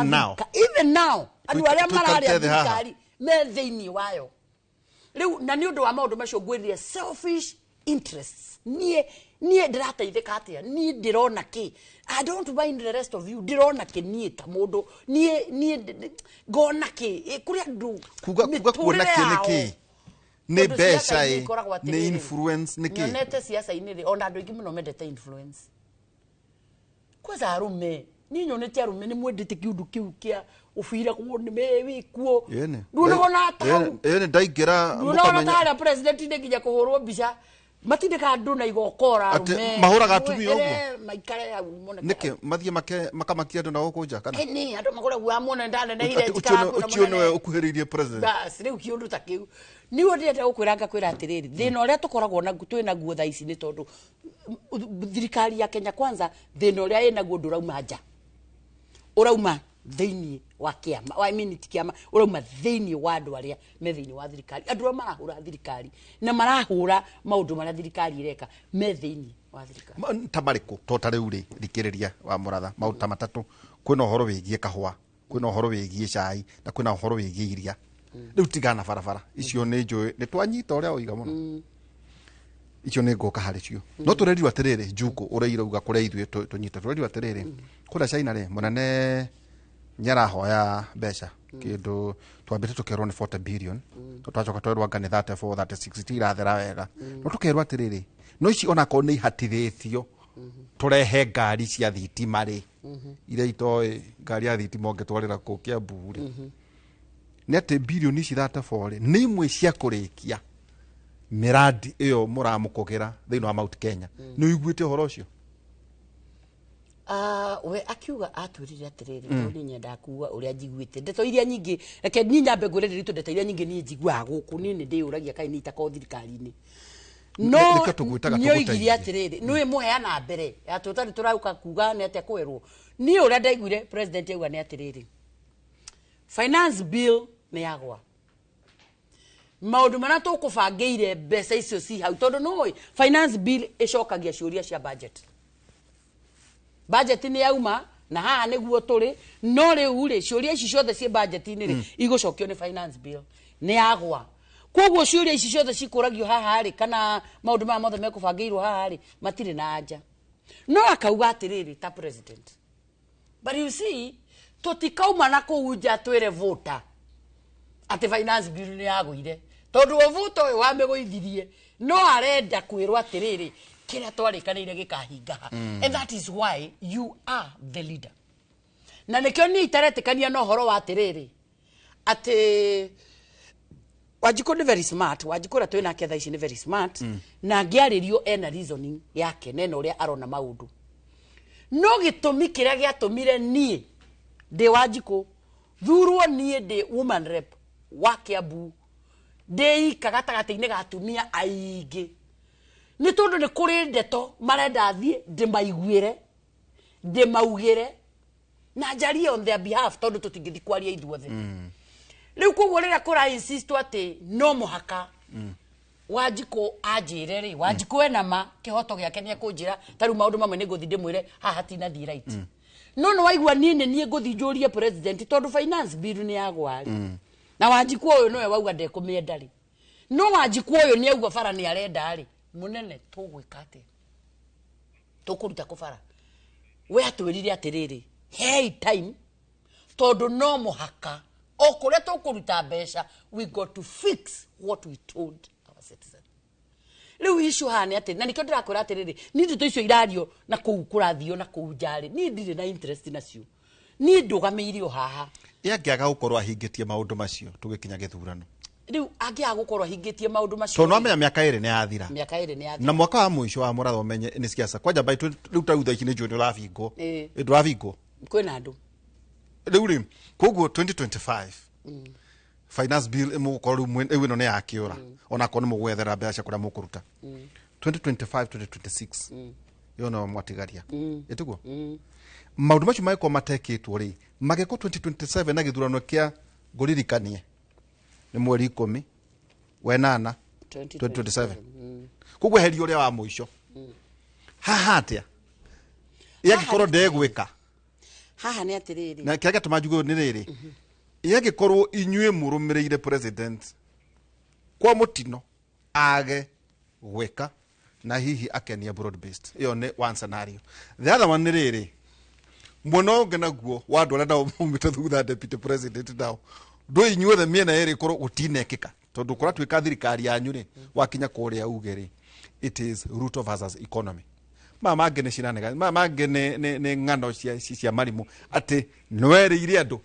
even now andũ arĩa mararĩa thirikari me thĩinĩ wayo. Rĩu na nĩ ũndũ wa maũndũ macio ngwĩrire selfish interests. Niĩ ndĩrateithĩka atĩa? Niĩ ndĩrona kĩ? I don't mind the rest of you. Ndĩrona kĩ niĩ ta mũndũ? Niĩ ngona kĩ? Kũrĩ andũ kuga kuona kĩ nĩkĩ? Nĩ mbeca nĩ influence nĩkĩ? Nyonete siasa-inĩ rĩ ona andũ aingĩ mũno mendete influence. Kwanza arume niĩ nyonete arume nĩ mwendete kiundu kĩu kĩa ufira kuo nĩ wĩkuo. Ndũnona ta nĩ ndaingĩra mũkamenya ta president nginya kũhũrwo mbica matindĩka andũ na igokora arume mahũraga atumia ũguo maikare ya mone nĩkĩ mathiĩ makamakia andũ na gũkũnja kana nĩ andũ makoragwo amona ndanene njikara ũcio nĩwe ũkuhĩrĩirie president bas rĩu kiundu ta kĩu nĩ wendete gũkwĩra ngakwĩra atĩrĩrĩ thĩna ũrĩa tũkoragwo na twĩna guo thaa ici nĩ tondũ thirikari ya Kenya Kwanza thĩna ũrĩa ĩnaguo ndũrauma nja ũrauma thĩinĩ wa kĩama I mean ti kĩama ũrauma thĩinĩ wa andũ arĩa me thĩinĩ wa thirikari andũ arĩa marahũra thirikari na marahũra maũndũ marĩa thirikari ireka me thĩinĩ wa thirikari ta marĩkũ tota rĩu rĩ thikĩrĩria wa Mũratha maũndũ ta matatũ kwĩna ũhoro wĩgiĩ kahũa kwĩna ũhoro wĩgiĩ cai na kwĩna ũhoro wĩgiĩ iria rĩu tigana barabara icio nĩ njũĩ nĩ twanyita ũrĩa ũiga mũno icio nĩ ngoka harĩ cio no tũrerirwo atĩrĩrĩ Njuko ũrĩa irauga kũrĩa ithuĩ tũnyita tũrerirwo atĩrĩrĩ kũrĩa China rĩ mũnene nyarahoya mbeca kĩndũ twambĩte tũkerwo nĩ 40 billion twacoka twerwo anga nĩ 34 36 tirathera wega no tũkerwo atĩrĩrĩ no ici ona korwo nĩ ihatithĩtio tũrehe ngari cia thitima rĩ iria itoĩ ngari ya thitima ũngĩtwarĩra kũ Kiambu rĩ nĩ atĩ billion ici 34 rĩ nĩ imwe cia kũrĩkia miradi ĩyo mũramũkũgĩra thĩinĩ wa Mount Kenya nĩ uiguĩte ũhoro ũcio we akiuga atwirire atiriri ni nyenda kuwa uria njiguite ndeto iria nyingi reke ni nyambe ngure ritu ndeto iria nyingi ni njiguaga guku ni ndi uragia kai ni itako thirikari-ini no ni oigire atiriri ni muheana mbere atutari turauka kuga ni ate kwerwo ni uria ndaiguire president auga ni atiriri finance bill ni yagwa maundu mana tukubangĩire mbeca icio ci hau tondu no finance bill icokagia ciuria cia budget ni yauma na haha nĩguo tũrĩ no rĩu rĩ ciuria ici ciothe ci budget-inĩ rĩ igũcokio nĩ finance bill ni yagwa koguo ciuria ici ciothe cikũragio haha rĩ kana maũndũ maya mothe mekũbangĩirwo haha rĩ matirĩ na anja no akauga atĩrĩrĩ ta president but you see tũtikauma na kũu nja twĩre voter atĩ finance bill ni yagũire tondu voter ũyũ wamĩgũithirie no arenda kwĩrwo atĩrĩrĩ kila twarĩkanĩire gĩkahinga and that is why you are the leader na nĩkĩo ni itaretikania no horo wa atĩrĩrĩ atĩ Wanjiku ni very smart Wanjiku ra twina ketha ici ni very smart na ngĩarĩrio ena reasoning yake neno ũrĩa arona maũndũ no gĩtũmi kĩrĩa gĩatũmire niĩ ndĩ Wanjiku thurwo niĩ ndĩ woman rep wa Kiambu ndĩ gatagatĩ-inĩ ga atumia aingĩ ni tondu ni kuri ndeto marenda thie ndimaugire na njarie on their behalf tondu tutingithi kwaria ithuothe riu koguo rĩrĩa kũra insist ati no muhaka Wanjiku anjire ri Wanjiku ena ma kihoto gĩake nĩ ekũnjĩra ta rĩu maũndũ mamwe nĩ ngũthi ndĩmwĩre haha tina thi right no no waigua niĩ ngũthi njũrie president tondu finance bill nĩ yagwari na Wanjiku ũyũ nĩwe wauga ndekũmĩenda ri no Wanjiku ũyũ nĩ augua bara nĩ arenda ri munene tũgwĩka atĩ tũkũruta kũbara we atwĩrire atĩrĩrĩ hey time tondu no muhaka okũrĩa tũkũruta mbeca we got to fix what we told our citizens rĩu issue haha nĩ atĩ na nĩkĩo ndĩrakwĩra atĩrĩrĩ niĩ ndeto icio irario na kũu kũrathio na kũu njarĩ niĩ ndirĩ na interest nacio niĩ ndũgamĩirio haha angĩaga gũkorwo ahingĩtie maũndũ macio tũgĩkinya gĩthurano riu angĩaga gũkorwo hingĩtie maũndũ macio to no menya mĩaka ĩrĩ nĩ yathira na mwaka wa mũico wa Mũratha ũmenye nĩ siasa kwanja baitu rĩu ta utha ici nĩ njũĩ nĩ ũrabingwo ndũrabingwo kwĩna andũ rĩu rĩ koguo 2025 finance bill ĩmũgũkorwo rĩu ĩno nĩ yakĩũra ona korwo nĩ mũgwethera mbeca kũrĩa mũkũruta 2025 2026 yo no mwatigaria ĩtiguo maũndũ macio maĩkorwo matekĩtwo rĩ mageko 2027 na githurano kia nguririkanie ni mweri 10 wenana 2027 kugwe heri uria wa muico haha atia yagikorwo ndegwika haha ni atiriri na kiaga tumajugo ni riri yagikorwo inyue murumireire president kwa mutino age gwika na hihi akenia broad based iyo ni one scenario. The other one ni riri muno ngena guo wandu ala ndao mumite thutha deputy president ndao ndo inyuothe miena eri korwo gutinekika tondu kora twika thirikari yanyu ri wakinya kuria ugeri it is root of versus economy mama ngene cinanega mama ngene ne ngano cia marimu ati nwerire andu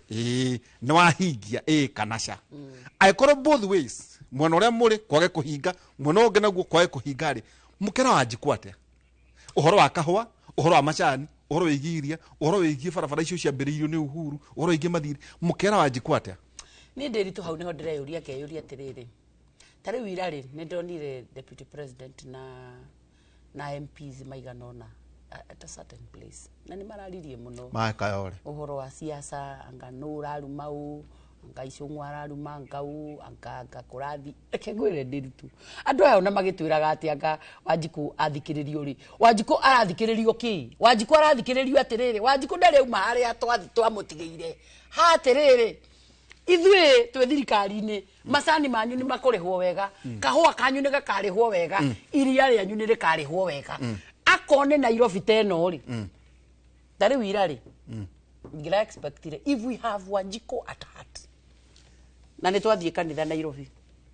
no ahingia kanaca aikorwo both ways mwana uria muri kwage kuhinga mwana ngena guo kwage kuhinga ri mukera wanjikwa atia uhoro wa kahwa uhoro wa macani uhoro wigiria uhoro wigie barabara icio cia mbiririo ni Uhuru uhoro wigie mathiri mukera wanjikwa atia ni ndiritu hau niho ndireyuria keyuria atiriri tari wirari ni ndonire deputy president na MPs maiganona at a certain place na ni mararirie muno maekayore uhoro wa siasa anga no rarumau anga icungwa raruma ngau anga kurathi reke ngwire ndiritu andu aya ona magitwiraga ati anga Wanjiku athikiririo ri Wanjiku arathikiririo ki Wanjiku arathikiririo atiriri Wanjiku ndari uma haria twamutigeire ha atiriri ithwe twe thirikari-ini macani manyu ni makurihwo wega kahua kanyu ni gakarihwo wega iria rianyu ni rikarihwo wega akone Nairobi teno ri tari wira ri ngira expectire if we have Wanjiku at heart na ni twathie kanitha Nairobi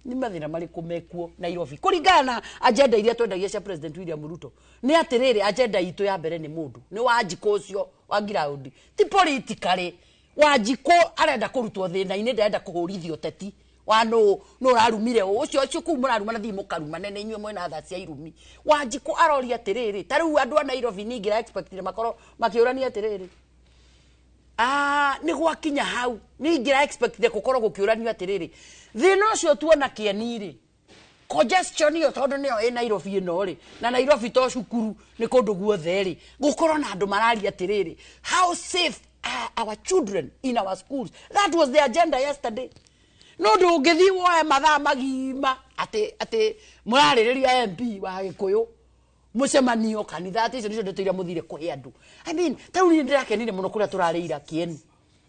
ni mathina mariku mekuo Nairobi kuringana agenda iria twendagia cia president William Ruto ni atiriri agenda itu ya mbere ni mundu ni Wanjiku ucio wa ground ti politically Wanjiku arenda kurutwo thina-ini ndenda kuhurithio teti wa no rarumire ucio ku muraruma na thimu karuma nene inywe mwena tha cia irumi Wanjiku aroria atiriri tariu andu a Nairobi ningira expectire makoro makiurania atiriri ni gwakinya hau ningira expectire gukorwo gukiuranio atiriri thina ucio tuona kieniri congestion yo tondu niyo Nairobi ino ri na Nairobi to cukuru ni kundu guothe ri gukorwo na andu mararia atiriri how safe our children in our schools. That was the agenda yesterday. No do ngithi woe mathaa magima ati muraririria MP wa Gikuyu mucemanio kanitha ati icio nicio ndetuira muthire kuhe andu. I mean tauni ni ndirakenire muno kuria turarira kienu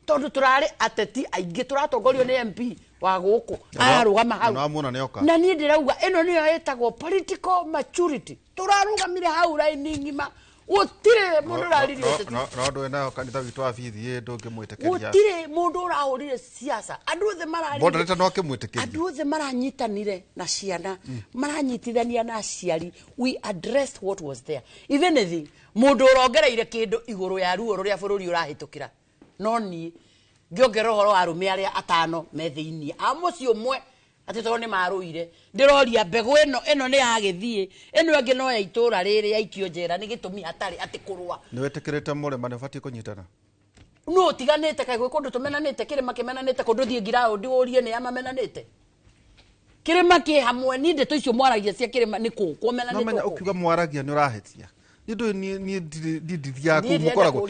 tondu turari ateti aingi turatongorio ni MP wa guku ararugama hau na ni ndirauga ino niyo etagwo political maturity turarugamire hau raini ngima utire mundu rariri no ndo ena kanitha witu abithi ndungimwitekeria utire mundu urahurire siasa andu othe marari moderator no kimwitekeria andu othe maranyitanire na ciana maranyitithania na aciari we addressed what was there if anything mundu urongereire kindu iguru ya ruo ruria bururi urahitukira no ni ngiongera horo arume aria atano methiini amucio mwe ati to ni maruire ndiroria mbegu ino ni yagithie ino ingi no ya itura riri ya ikio njera ni gitumi hatari ati kurwa ni wetikirite murema ni bati kunyitana no tiganite kai gwe kundu tumenanite kirima kimenanite kundu thie ngira undi urie ni amamenanite kirima ki hamwe ni ndeto icio mwaragia cia kirima ni ku kumenanite no menya ukiuga mwaragia ni urahetia nindo ni ndithia ku mukoragwo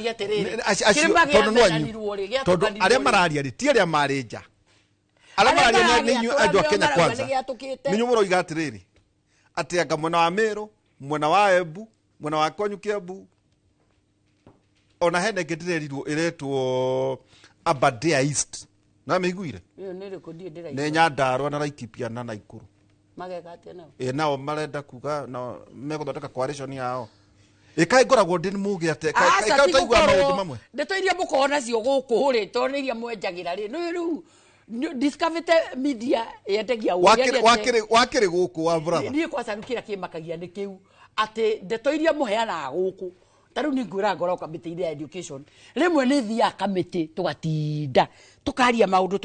tondu no anyu tondu aria mararia ri ti aria marinja ala mararia ni nyu andu Kenya kwanza ninyu muroiga atiriri ati anga mwena wa Meru mwena wa Embu mwena wa Kwanyu Kiambu ona hene ngidirerirwo iretwo Aberdare East na miguire iyo ni rekodi ndira ne Nyandarua na Laikipia na Naikuru mageka atia nao nao marenda kuga na megothondeka coalition yao ikai ngoragwo ndi muge ate ikai taigua maundu mamwe ndeto iria mukona cio guku ri to ni iria mwenjagira ri no riu discovered media yendagia wakiri guku wa brother ni kwa sanukira kimakagia ni kiu ati ndeto iria muheana guku taru ni ngwira ngoro kamiti ile education rimwe ni thia kamiti tugatinda tukaria maundu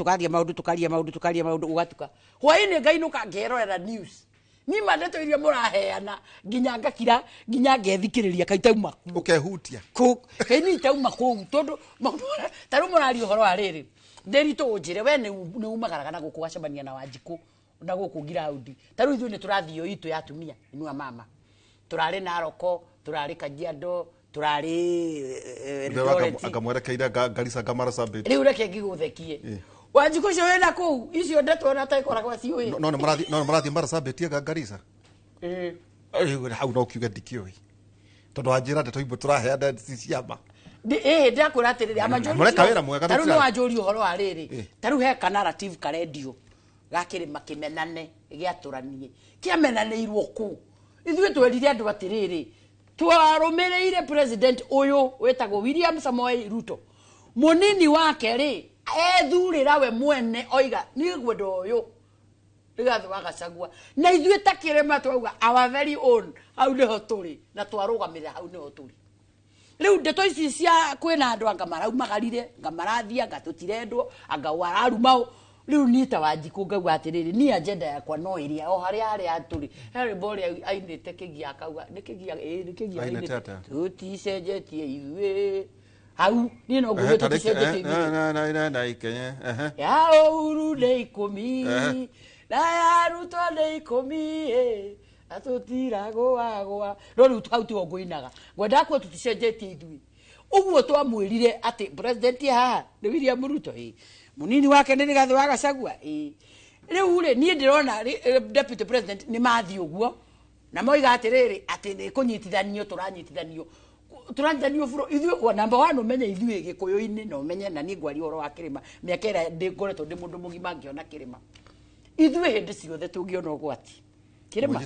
ugatuka hwaini ngai nuka ngerorera news ni mandeto iria muraheana nginya ngakira nginya ngethikiriria kaitauma ukehutia kaini itauma ku tondu taru murari uhoro wa riri nderito unjire we ni umagaraga na guku wacemania na Wanjiku na guku ground taru ithu ni turathio itu ya tumia inua mama turari Naroko turari Kajiado turari akamwerekeire Garissa Marsabit riu reke ngiguthekie Wanjiku cio wina kuu icio ndeto na ta ikoragwo ciui no marathi Marsabit Garissa hau no kiuga ndikioi tondu anjira ndeto ibu turaheana ciama ndakwira atiriri amajori taru no ajori uhoro wa riri taru he narrative karedio gakirima kimenane giaturanie kiamenanirwo ku ithuĩ twerire andu atiriri twarumireire president uyu wetagwo William Samoei Ruto munini wake ri ethurira we mwene oiga ni gwenda uyu rigathu Gachagua na ithuĩ takirema twauga our very own hau niho turi na twarugamire hau niho turi riu ndeto ici cia kwina andu anga maraumagarire anga marathia anga tutirendwo anga wararumao riu nita Wanjiku ngauga atiriri ni agenda yakwa no iria o haria aturi Harry Bori ainite kigia akauga ni kigia ainite tuticenjetie ithuĩ hau ni no nguge tuticenjetie na Kenya ya Uhuru ni 10 na ya Ruto ni 10 atutiragwa no riu hau tu ngoinaga ngwenda ko tuticenjetie ithuĩ uguo twamwirire ati president haha ni William Ruto munini wake ni Rigathi wa Gachagua riu ri ni ndirona deputy president ni mathi uguo na moiga atiriri ati ni kunyitithanio turanyitithanio buru ithuĩ kwa number 1 umenye ithuĩ Gikuyu-ini no umenye na ni ngwari horo wa kirima miaka ira ngoretwo ndi mundu mugima ngiona kirima ithuĩ hindi ciothe tungiona ugwati kirima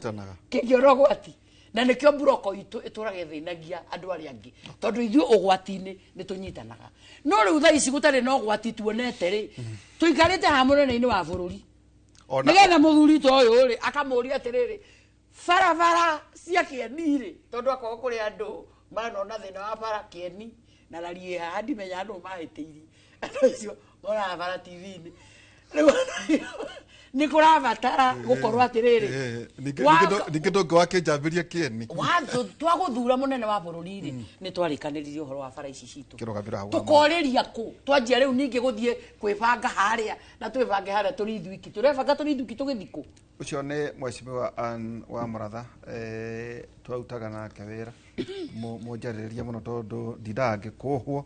kingiona ugwati na nikio buroko itu iturage thinagia andu ari angi tondu ithuĩ ugwati-ini ni tunyitanaga no riu tha ici gutari no ugwati tuonete ri tuikarite hamũnene-ini wa bururi nigetha muthuri to uyu ri akamuria atiriri barabara cia Kieni ri tondu akorwo kuri andu manona thina wa bara Kieni na rarie handi menya andu mahitiiri andu icio mona bara TV-ini ni kurabatara gukorwo atiriri ninge ndongo wake njambiria Kieni wanzo twaguthura munene wa bururi ri ni twarikaniririe uhoro wa bara ici citu tukoriria ku twanjia riu ningi guthie kwibanga haria na twibange haria turi ithuiki turebanga turi ithuiki tugithiku ucio ni mweshimiwa wa Muratha twautaga nake wira munjariria muno tondu ndidange kuhwo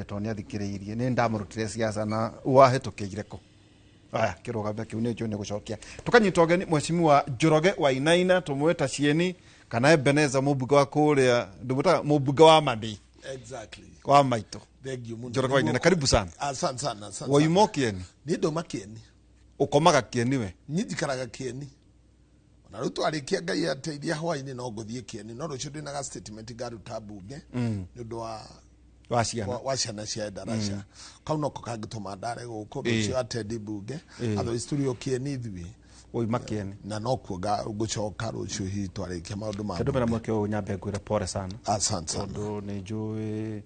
to ni athikiriirie ni ndamurutire siasa na wahetukire ko aya kirugamia kiu ni njone gucokia tukanyita ogeni mweshimiwa Njoroge wa Inaina tumweta Cieni kana Ebeneza mubunge wa kuria ndumuta mubunge wa Madi exactly wa Maito thank you Njoroge wa Inaina karibu sana asante sana waimo Kieni ni ndoma Kieni ukomaga Kieni we nyijikaraga Kieni na ruto arikia ngai ateithia hwaini no nguthie Kieni no rucio ndinaga statement ngaruta bunge ni undu wa ciana cia darasha kauno ko kangituma ndare guko rucio atendi bunge atho studio Kieni thui waima Kieni na no kuga gucoka rucio hi twarikia maundu ma tondu mena mweke unyambe ngwira pore sana asante sana tondu ni njui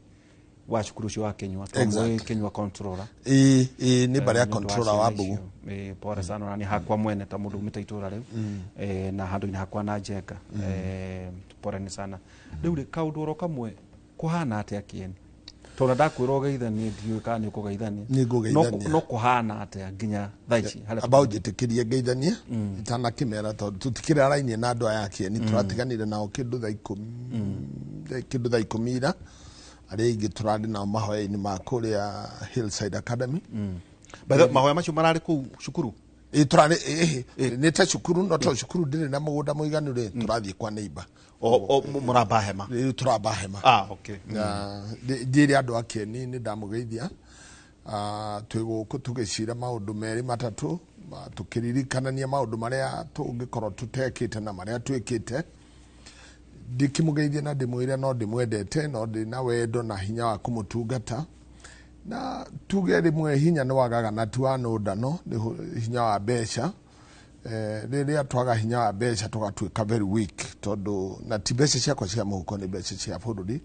wa cukuru cio wa Kenywa tondu Kenywa controller ni baria controller wa bugu pore sana na ni hakwa mwene ta mundu umita itura riu na handu ni hakwa na Njenga pore ni sana riu ri kaundu oro kamwe kuhana atia Kieni tondu ndakwira ugeithanie ndiu kana ukugeithania no kuhana atia nginya thaici about jitikirie geithanie itana kimera tondu tutikira raini na andu aya Kieni turatiganire nao kindu tha 10 ira ari ingi turandi na mahoya-ini ma kuria Hillside Academy mahoya macio marari ku cukuru turani ni ta cukuru no to cukuru ndire na mugunda muiganu ri turathie kwa neighbor muramba hema turamba hema okay ndiri andu a Kieni ni ndamugeithia twiguku tugicira maundu meri matatu tukiririkania maundu maria tungikorwo tutekite na maria twikite ndikimugeithia na ndimwire no ndimwendete no ndina wendo na hinya wa kumutungata na tuge rimwe hinya ni wagaga na tuano ndano ni hinya wa mbeca riria twaga hinya wa mbeca tugatuika very weak tondu na ti mbeca ciakwa cia muhuko ni mbeca cia bururi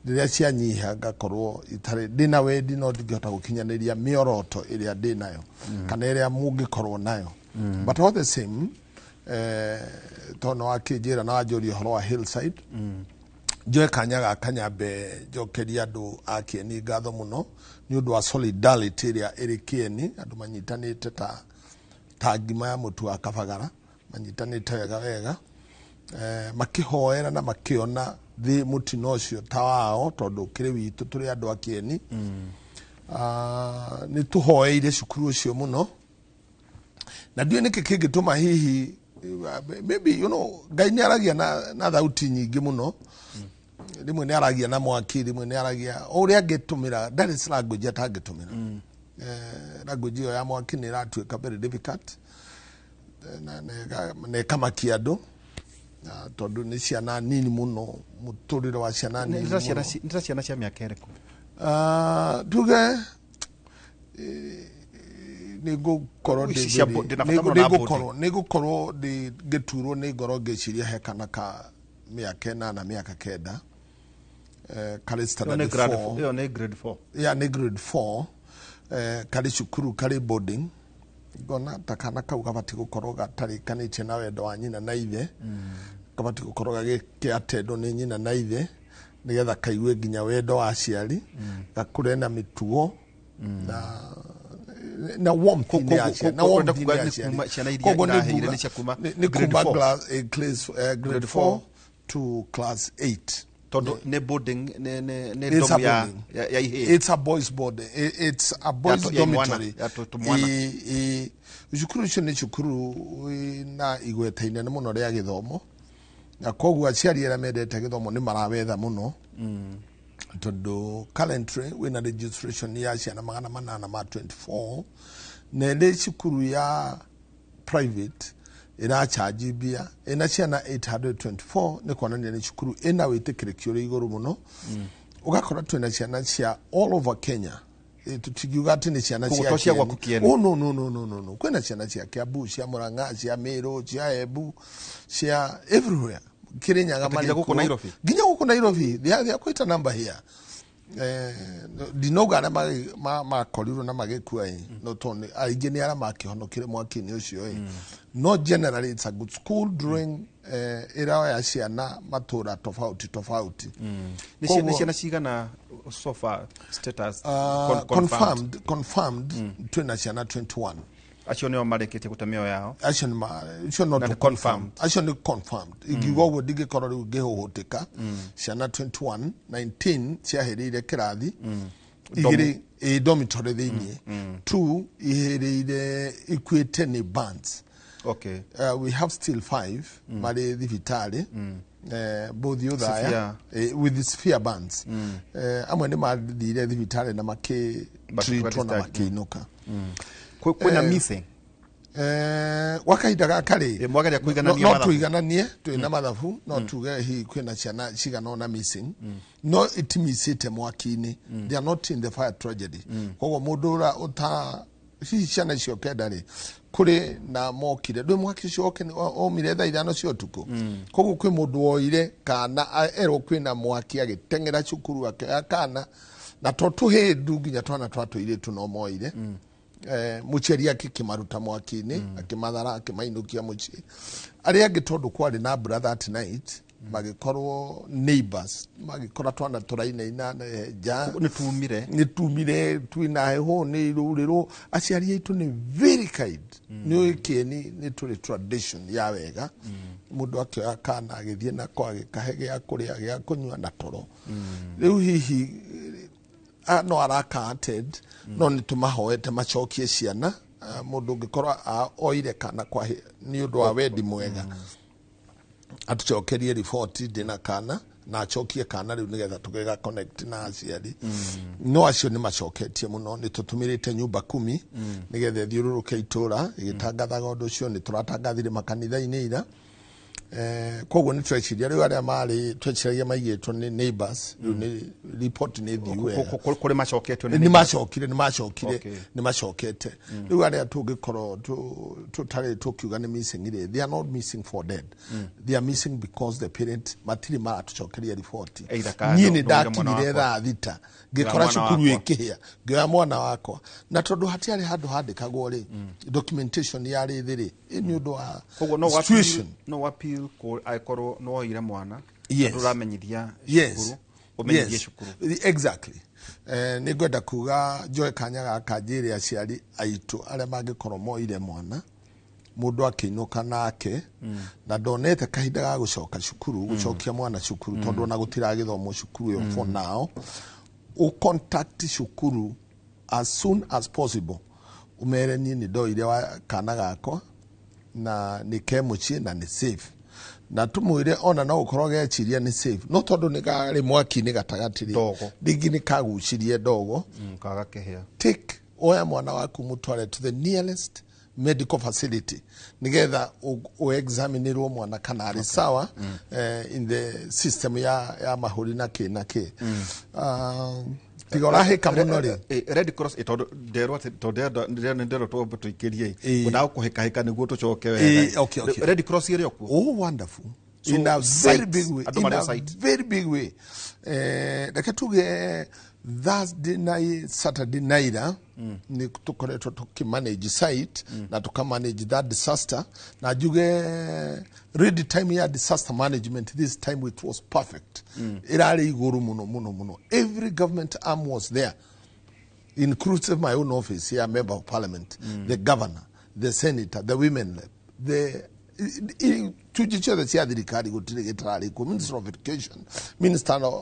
riria cianyiha ngakorwo itari ndina wendi no ndingihota gukinyaniria mioroto iria ndinayo kana iria mungikorwo nayo but all the same tono akijira na ajori horo wa Hillside njoe kanyaga kanyambe njokeria andu a Kieni ngatho muno ni undu wa solidarity iria iri Kieni andu manyitanite ta ngima ya mutu wa kabagara manyitanite wega makihoera na makiona thi mutino ucio ta wao tondu kiri witu turi andu akieni ni tuhoeire cukuru ucio muno na ndio niki kingituma hihi maybe you know Ngai ni aragia na thauti nyingi muno rimwe ni aragia na mwaki rimwe ni aragia uria angitumira that is language atangitumira language ya mwaki ni ratuika very difficult na kama kiado tondu ni ciana nini muno muturiro wa ciana nini nita ciana cia miaka iriku tuge nigukorwo ngiturwo ni ngoro ngiciria hekana ka miaka 8 na miaka 9 kari standard 4 yo ni grade 4 ya ni grade 4 kari cukuru kari boarding gona takana kau gabati gukorwo gatarikanite na wendo wa nyina na ithe gabati gukorwo gagiatendo ni nyina na ithe nigetha kaigue nginya wendo wa aciari gakure na mitugo na warmth ni acia na warmth ni acia ni kuma grade 4 to class 8 todo ne boarding ne domu ya it's a boys board it's a boys dormitory cukuru cio ni cukuru na igwetaine ni muno ria githomo na koguo aciari era mendete githomo ni marawetha muno tondu currently wina registration ya ciana 824 na ile cukuru ya private ina charge bia ina ciana 824 ni kuonania ni cukuru ina witikirikio ri iguru muno ugakora twina ciana cia all over Kenya tutigiuga ati ni ciana cia no kwina ciana cia Kiambu cia Murang'a cia Meru cia Embu cia everywhere Kirinyaga mali ginya guko Nairobi they are quite a number here dinoga na ma korirwo na magekua no tone aingi ni ara makihonokire mwaki ni ucio no generally it's a good school during era ya ciana matura tofauti ni ciana cigana so far status confirmed twina ciana 21 acio nio mareketie gutamio yao acio not confirmed acio ni confirmed igigo go digikorwo riu ngihuhutika ciana 21 19 ciahirire kirathi igiri dormitory thini 2 ihirire equate ni bands okay we have still 5 mari thivitari both you there with the sphere bands amwe ni mathire thivitari na maki treat na makiinuka kwina missing wakaida gakari mwagaria kuiganania mathabu no tuigananie twina mathabu no tuge hi kwina ciana cigana na missing no itimisite mwaki-ini they are not in the fire tragedy koguo mundu ura uta hihi ciana icio kendari kuri na mokire ndwi mwaki cio omire thaa ithano cio tuku koguo kwi mundu woire kana erwo kwina mwaki agitengera cukuru akana na tuhindu nginya twana twatuire tu no moire mucheri akimaruta mwaki-ini akimathara akimainukia muci ari angi tondu kwari na brother at night magikorwo neighbors magikora twana turaine ina ja ni tumire twina heho ni ruriro aciari aitu ni very kind ni kieni ni tuli tradition ya wega mundu akioya kana agithie na kwa gikahe ya kuria ya kunywa na toro riu hihi no arakated no ni tumahoete machokie ciana mundu ngikorwa oire kana kwa ni undu wa wendi mwega atucokerie report dina kana na achokie kana riu nigetha tugega connect na aciari no acio ni macoketie muno ni tutumirite nyumba 10 nigetha thiururuke itura igitangathaga undu ucio ni turatangathire makanitha-ini ira koguo ni tweciria riu aria mari tweciragia maigitwo ni neighbors ni report ni thiwe kuri macoketwo ni macokete riu aria tungikorwo tutari tukiuga ni missing ire they are not missing for dead they are missing because the parent matiri maratucokeria report nyini dakirire thaa thita ngikora cukuru ikihia ngioya mwana wakwa na tondu hatiari handu handikagwo ri documentation yari thiri ni undu wa situation no appeal ko aikoro no ira mwana turamenyithia cukuru umenyithie cukuru exactly ni gwenda kuga Joy Kanyaga kanjiri aciari aitu aria mangikorwo moire mwana mundu akiinuka nake na ndonete kahinda ga gucoka cukuru gucokia mwana cukuru tondu na gutira githomo cukuru yo for now u contact cukuru as soon as possible umere ni ndoire wa kana gako na ni kemuchi na ni safe na tumwire ona no ukorwo geciria ni safe no tondu ni gari mwaki ni gatagatiri dingi ni kagucirie dogo kaga kehia take oya mwana waku mutware to the nearest medical facility nigetha u examinerwo mwana kana ari sawa in the system ya mahuri na ke tigora he kamuno ri Red Cross itondo derwa ndero to tuikirie kuna kuheka niguo tucoke wega Red Cross iri okuo wonderful so in a very big way very big way dakatuge Thursday night Saturday night ni tukoretwo tukimanage site na tukamanage that disaster na juge ready time ya disaster management this time it was perfect irari iguru muno every government arm was there inclusive my own office here member of parliament the governor the senator the women the tujicho the cia thirikari gutire gitarari ku minister of education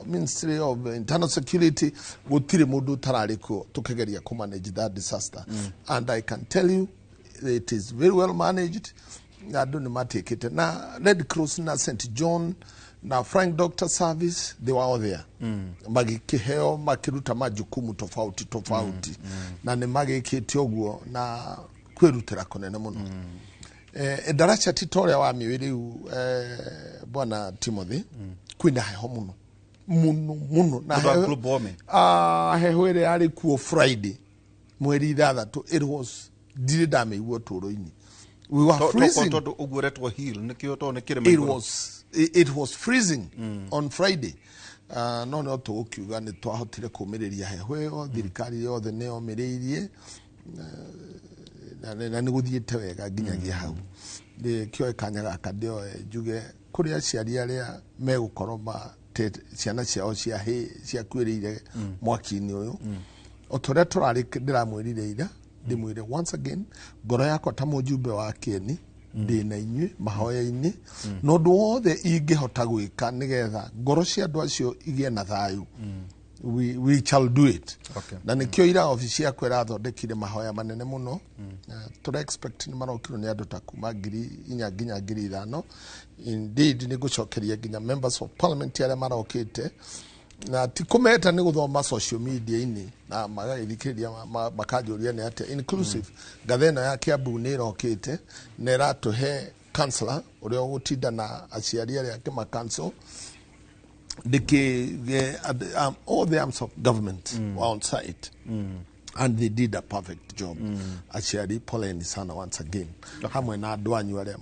ministry of internal security gutire mundu tarari ku tukegeria ku manage that disaster and I can tell you it is very well managed na don't make it na Red Cross na St John na Frank Doctor Service they were all there magikiheo makiruta majukumu tofauti na ni magikite oguo na kwirutira konene muno edaracha titoria wa miwiri bwana Timothy kwina heho muno na hehwere ari kuo Friday mweri thathatu it was dire dame iwo toro-ini we were freezing it was freezing on Friday no to ukiuga ni twahotire kumiriria hehweyo thirikari yothe neo miriirie na niguthiite wega nginyagia hau de kyo kanyaga akadio juge kuria ciari aria megukoroma ciana ciao cia kwirire mwaki-ini uyu otore turari ndiramwirire ira ndimwire once again ngoro yakwa ta mujumbe wa Kieni ndina inyui mahoya-ini no ndu wothe ingihota gwika nigetha ngoro cia andu acio igie na thayu we shall do it na nikio ira ofisi ya kwera thondekire mahoya manene muno tura expect ni marokiro ni andu ta kuma nginya 5,000 indeed ni gucokeria nginya members of parliament ya marokite na tikumeta ni guthoma social media ini na magaithikiriria makajuria ni ate inclusive gathena ya Kiambu ni rokite ne ratuhe councillor uria gutinda na aciari aria ke council all the arms of government were on site and they did a perfect job aciari poleni sana once again hamwe na andu anyu aria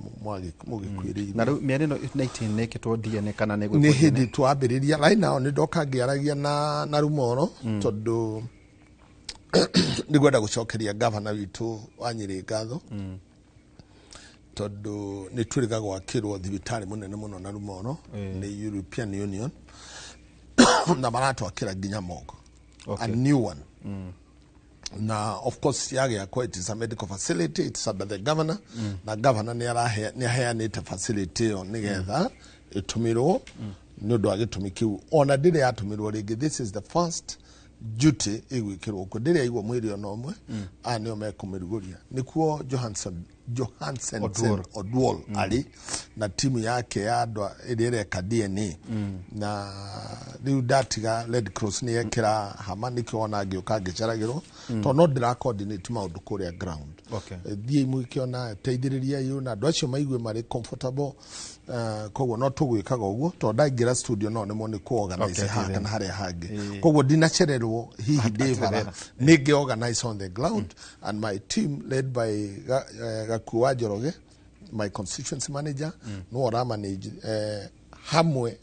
mugikwiriire na miarino 19 nekitwo DNA kana nego ni hindi twambiriria right now ni ndoka ngiaragia na Rumoro tondu ndigwenda gucokeria governor witu wa Nyeri ngatho tondu ni twiriga gwakirwo thibitari munene muno na Rumoro ni European Union na maratwakira nginya Mogo a new one na of course yage yakwa it is a medical facility it's under the governor na governor ni aheanite facility on nigetha itumirwo ni undu agitumikiu ona ndire yatumirwo ringi this is the first duty igwikirwo ko ndire igwo mwiri ona omwe anio mekumiruguria nikuo Johansson Odwol ali na timu yake ya andu ireka DNA na riu datiga Red Cross ni yekira hama nikiona ngioka ngicaragirwo to no ndira coordinate maundu kuria ground thie mukiona teithiriria yu na andu acio maigwe mari comfortable koguo no tugwikaga uguo to ndaingira studio no nimo ni kuorganize hanga na haria hangi koguo dinachererwo hihi Dave nigi organize on the ground and my team led by Gakuwa Njoroge my constituency manager no ora manage hamwe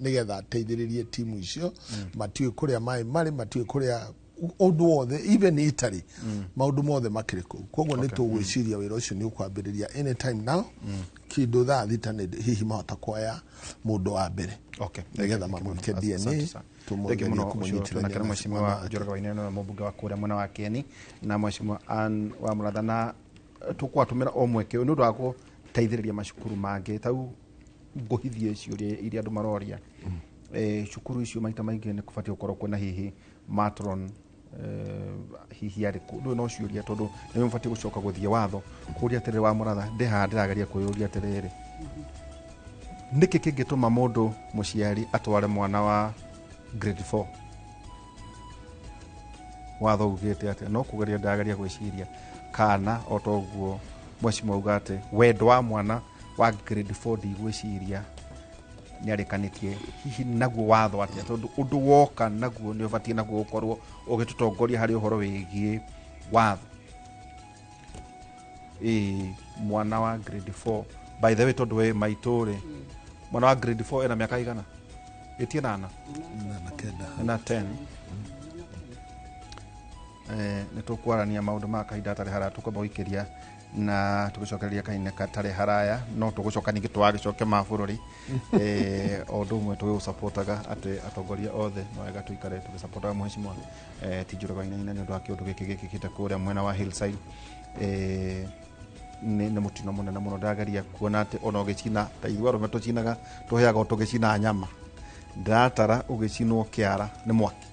nigetha teithiririe timu icio matiwe kuria mai mari matiwe kuria undu wothe even Italy maundu mothe makiriku koguo ni tugwiciria wira ucio ni ukwambiriria anytime now kindu thaa thita ni hihi mahota kuoya mundu wa mbere nigetha mamwike DNA tumugerie kumunyitithania mheshimiwa Njoroge Wainaina na mbunge wa kuria mwena wa Kieni na mheshimiwa Ann wa Muratha na tukwatumira o mweke ni ndako teithiriria macukuru mangi tau nguhithie ciuria iria andu maroria cukuru icio maita maingi ni kubatie gukorwo kwina hihi matron hihi ari kundu no ciuria tondu ni mubatie gucoka guthie watho kuria atiriri wa Muratha ndirageria kuyuria atiriri niki kingituma mundu muciari atware mwana wa grade 4 watho ugite atia no kugeria ndageria gwiciria kana otoguo mwecimu ugate wendo wa mwana wa grade 4 digwiciria ni arikanitie hihi naguo watho atia tondu undu woka naguo ni ubatie naguo ukorwo ugitutongoria hari uhoro wigie watho mwana wa grade 4 by the way tondu we maituri mwana wa grade 4 ena miaka igana etie nana na 10 ni tukwarania maundu ma kahinda tare hara tukomba guikiria na tugicokereria kahinda katare haraya no tugucoka ningi twagicoke mabururi ondu umwe tugusupportaga ati atongoria othe no wega tuikare tugisupportaga mheshimiwa Tijũra Wainaina ni undu wa kiundu giki gikite kuria mwena wa Hillside ni mutino munene muno ndageria kuona ati ona ugicina ta igwa rume tucinaga tuheaga tugicina nyama ndatara ugicinwo kiara ni mwaki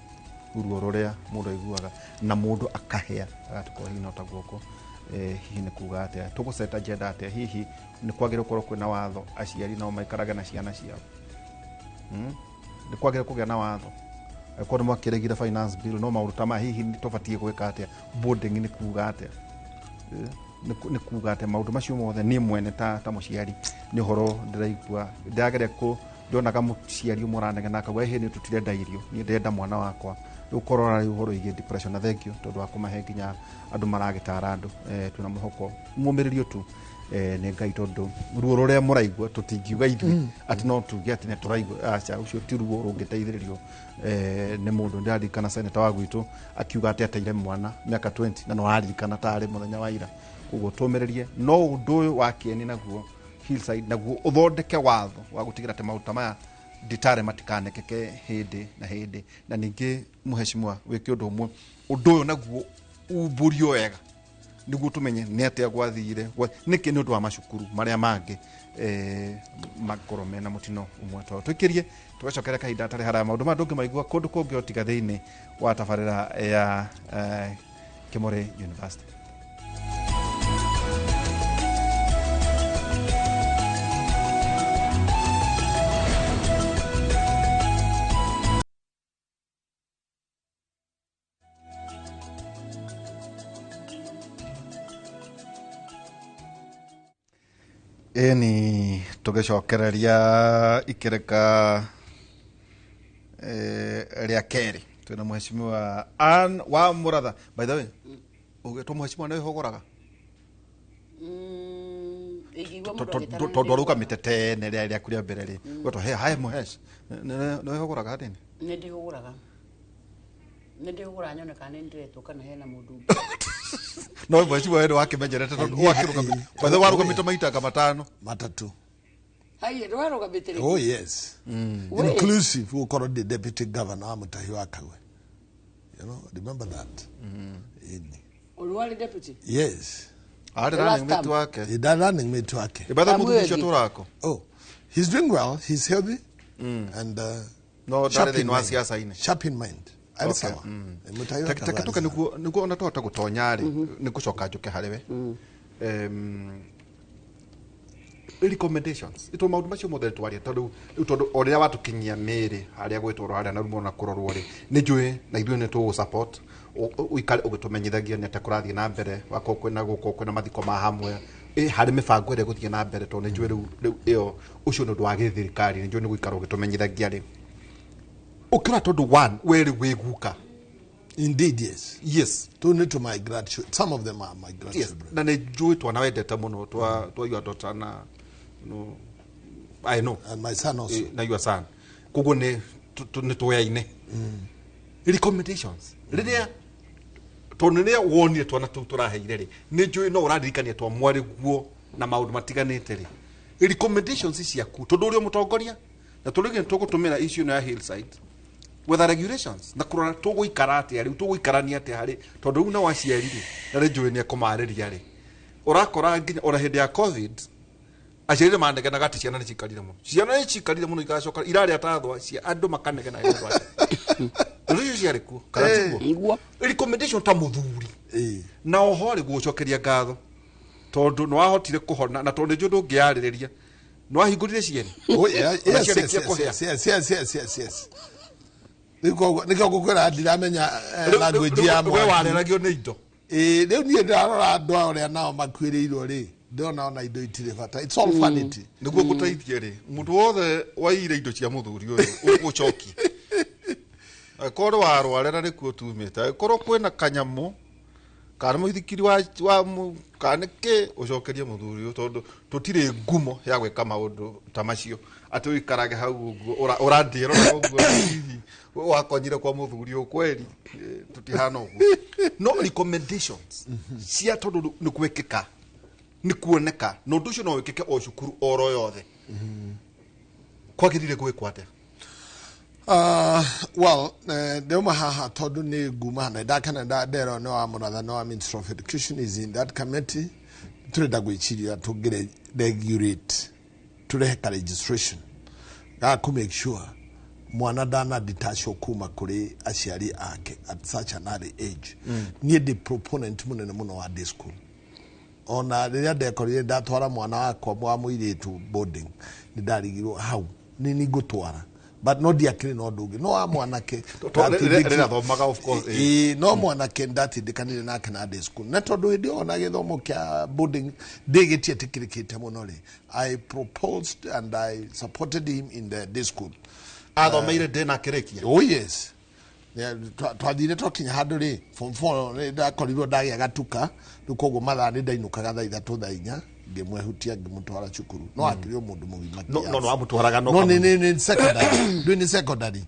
uruo ruria mundu aiguaga na mundu akahea agatukorwo hihi no ta guoko hihi ni kuga atia tuguseta agenda atia hihi ni kwagira gukorwo kwina watho aciari nao maikaraga na ciana ciao ni kwagira kugia na watho kwa nimo akiregire finance bill no mauru tama hihi ni tobatie gwika atia boarding ni kuga atia ni kuga atia maundu macio mothe ni mwene ta muciari ni horo ndiraigua ndageria ku ndonaga muciari umuranega na akagwa he ni tutirenda irio ni ndenda mwana wakwa ukorora uhoro ige depression na thank you tondu akumahe nginya andu maragitara andu tuna muhoko mumiririo tu ni ngai tondu ruo ruria muraigua tutingiuga ithui ati no tuge ati ne turaigua acha ucio ti ruo rungiteithiririo ni mundu ndirikana senator wa gwitu akiuga ati ateire mwana miaka 20 na no aririkana tari muthenya wa ira ugo tumiririe no undu uyu wakieni naguo Hillside naguo uthondeke watho wa gutigira te mauta maya ditare matikanekeke hindi na hindi na ningi muheshimiwa wiki undu umwe undu uyu naguo uburio wega niguo tumenye ni atia gwathire niki ni undu wa macukuru maria mangi makorome na mutino umwe to twikirie tugacokera kahinda tare hara maundu mandungi maigua kundu kungi otiga thiini wa tabarira ya Kimori University. Ni tugicokereria ikireka ria keri twina mheshimiwa Ann wa Muratha by the way ugeto mheshimiwa nawe hogoraga tondu aruka mitete ne ria kuria mbere ri gweto he hai muhesh nawe hogoraga atini ni ndihugura nyoneka ni ndiretwo kana hena mundu no mheshimiwa wewe wakimenjerete tondu wakiruka by the waruka mito maita kama 5 matatu hai ndo waruka bitiri oh yes inclusive who called the deputy governor Mutahi Wakawe, you know, remember that Oluwali deputy yes ada running mate wake running mate wake ibada mudisho turako oh he's doing well, he's healthy and no dare ni siasa ine sharp in mind alisawa takatoka niguo onatota gutonya ri nigucoka njuke hariwe recommendations ito maundu macio mothe twaria tondu oria watukinyia miri haria gwitoro haria na rumo na kurorwo ri ni njui na ithuĩ ni tu support uikare ugitumenyithagia nete kurathie na mbere wako kwina guko kwina mathiko ma hamwe hari mibango ire guthie na mbere tondu njui riu iyo ucio ni undu wa githirikari ni njui ni guikara ugitumenyithagia ri ukira tondu one weri wiguka indeed yes to need to my grandchildren, some of them are my grandchildren na ne njui twana wendete muno twa your daughter na no I know and my son also na your son kugo ne tuyaine recommendations riria tonene wonie twana turaheire ri ni njui no uradirikania twa mwari guo na maundu matiganite ri recommendations ciaku tondu uri mutongoria na turige tugutumira issue na Hillside with regulations na kurona tuguikara atia riu tuguikarania atia hari tondu una waciari ri na njui ni kumariria ri urakora nginya ora hindi ya covid aciarire mandegena gati ciana nicikarire muno ciana nicikarire muno igacoka irari atathwa cia andu makanegena ĩndũ rĩu ciarĩ kuo kana tiguo recommendation ta muthuri na oho rĩ gucokeria ngatho tondu nĩ wahotire kũhona na tondu njũ ndũngĩarĩrĩria nĩ wahingũrire ciene yes nĩkĩo ngũkwĩra ndiramenya language ya we wareragio nĩ indo rĩu niĩ ndarora andũ arĩa nao makuĩrĩirwo rĩ ndona ona indo itirĩ bata it's all vanity nĩguo ngũteithie rĩ mũndũ wothe waire indo cia mũthuri ũyũ ũgũcokie korwo warwarera nĩkuo tumĩte korwo kwĩna kanyamũ kana mũithikiri wa kanĩkĩ ũcokerie mũthuri ũyũ tondũ tũtirĩ ngumo ya gwĩka maũndũ ta macio atĩ ũikarage hau ũguo ũrandĩrora ũguo hihi wakonyire kwa mũthuri ũyũ kweri tũtihana ũguo no recommendations cia tondũ nĩ gwĩkĩka nĩ kuoneka na ũndũ ũcio no wĩkĩke o cukuru oro yothe kwagĩrĩire gwĩkwo atĩa well ndĩuma haha tondũ nĩ nguma na ndakana ndero no wa mũratha no wa Ministry of Education is in that committee tũrenda gwĩciria tũngĩre regulate tũrehe ka registration ga ku make sure mwana ndana detach kuma kũrĩ aciari ake at such an early age niĩ ndĩ proponent mũnene mũno wa day school ona rĩrĩa ndekorire ndatwara mwana wakwa wa mũirĩtu boarding nĩ ndarigirwo hau nĩ ngũtwara but no diakire no ndungi no wa mwanake rĩrĩa thomaga of course no mwanake ndatindĩkanire nake na day school na tondũ hĩndĩ ona gĩthomo kĩa boarding ndĩgĩtie tĩkĩrĩkĩte mũno rĩ I proposed and I supported him in the day school athomeire ndĩna kĩrĩkia oh yes twathire twakinya handũ rĩ form 4 ndakorirwo ndagĩa gatuka rĩu koguo mathaa nĩ ndainũkaga thaa ithatũ thaa inya ngĩmwehutia ngĩmũtwara cukuru no akĩrĩ mũndũ mũgima no amũtwaraga no nĩ secondary nĩ secondary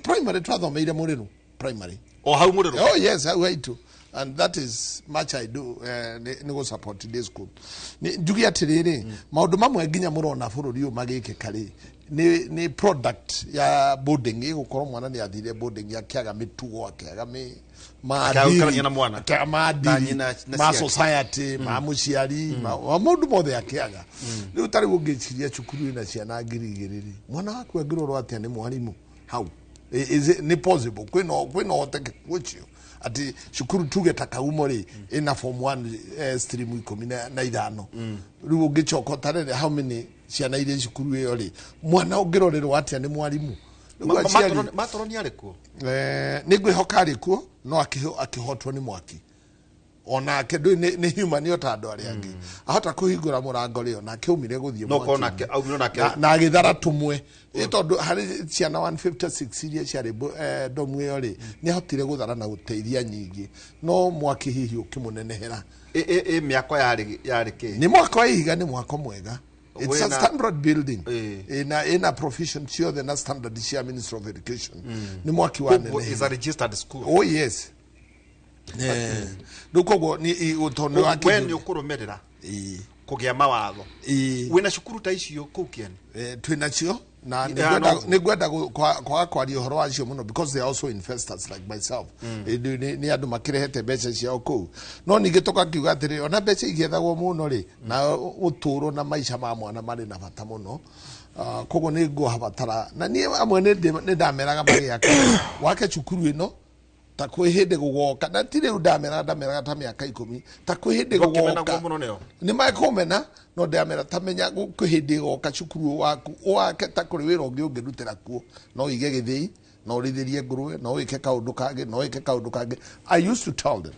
primary twathomeire Mũrĩrũ primary o hau Mũrĩrũ oh yes hau haitu and that is much I do nĩ go support this school njugi atĩrĩrĩ maũndũ mamwe nginya mũrona bũrũri ũyũ magĩkĩka rĩ ni product ya boarding ĩgũkorwo mwana nĩ athire boarding akĩaga mĩtugo akĩaga maadili ma society ma mũciari maũndũ mothe akĩaga rĩu tarĩ ũngĩciria cukuru ĩna ciana ngiri igĩrĩ rĩ mwana waku angĩrorwo atĩa nĩ mwarimũ hau nĩ possible kwĩna ũhotekeku ũcio ati cukuru tuge takaumo rĩ ina form 1 stream 15 rĩu ũngĩcoka tarere how many ciana iria cukuru ĩyo rĩ mwana ũngĩrorerwo atĩa nĩ mwarimũ matoroni arĩkuo nĩ ngwĩhoka arĩkuo no akĩhotwo nĩ mwaki ona kĩndũ nĩ human yo ta andũ arĩa angĩ ahota kũhingũra mũrango rĩo na akĩumire gũthiĩ mwaki na agĩthara tũmwe tondũ harĩ ciana 156 iria ciarĩ domu ĩyo rĩ nĩ ahotire gũthara na gũteithia nyingĩ no mwaki hihi ũkĩmũnenehera mĩako yarĩ kĩ nĩ mwako wa ihiga nĩ mwako mwega it's a standard building in a profession ciothe na standard cia Ministry of Education nĩ mwaki wa nene is a registered school oh yes ndukogo ni utono wake when ukurũmĩrĩra kũgĩa mawatho wĩna cukuru ta icio kũu Kieni twĩnacio na nĩngwenda kwaga kwaria ũhoro wacio mũno because they are also investors like myself nĩ andũ makĩrehete mbeca ciao kũu no ningĩ tũkakiuga atĩrĩ ona mbeca igĩethagwo mũno rĩ na ũtũũro na maica ma mwana marĩ na bata mũno koguo nĩ ngũhabatara na niĩ amwe nĩ ndameraga magĩaka wake cukuru ĩno ta kwĩ hĩndĩ gũgoka na ti rĩu ndameraga ta mĩaka 10 ta kwĩ hĩndĩ gũgoka nĩ makũmena no ndamera tamenya kwĩ hĩndĩ gũgoka cukuru waku wake ta kũrĩ wĩra ũngĩ ũngĩrutĩra kuo no ige gĩthĩi no rĩthĩrie ngũrũwe no wĩke kaũndũ kangĩ I used to tell them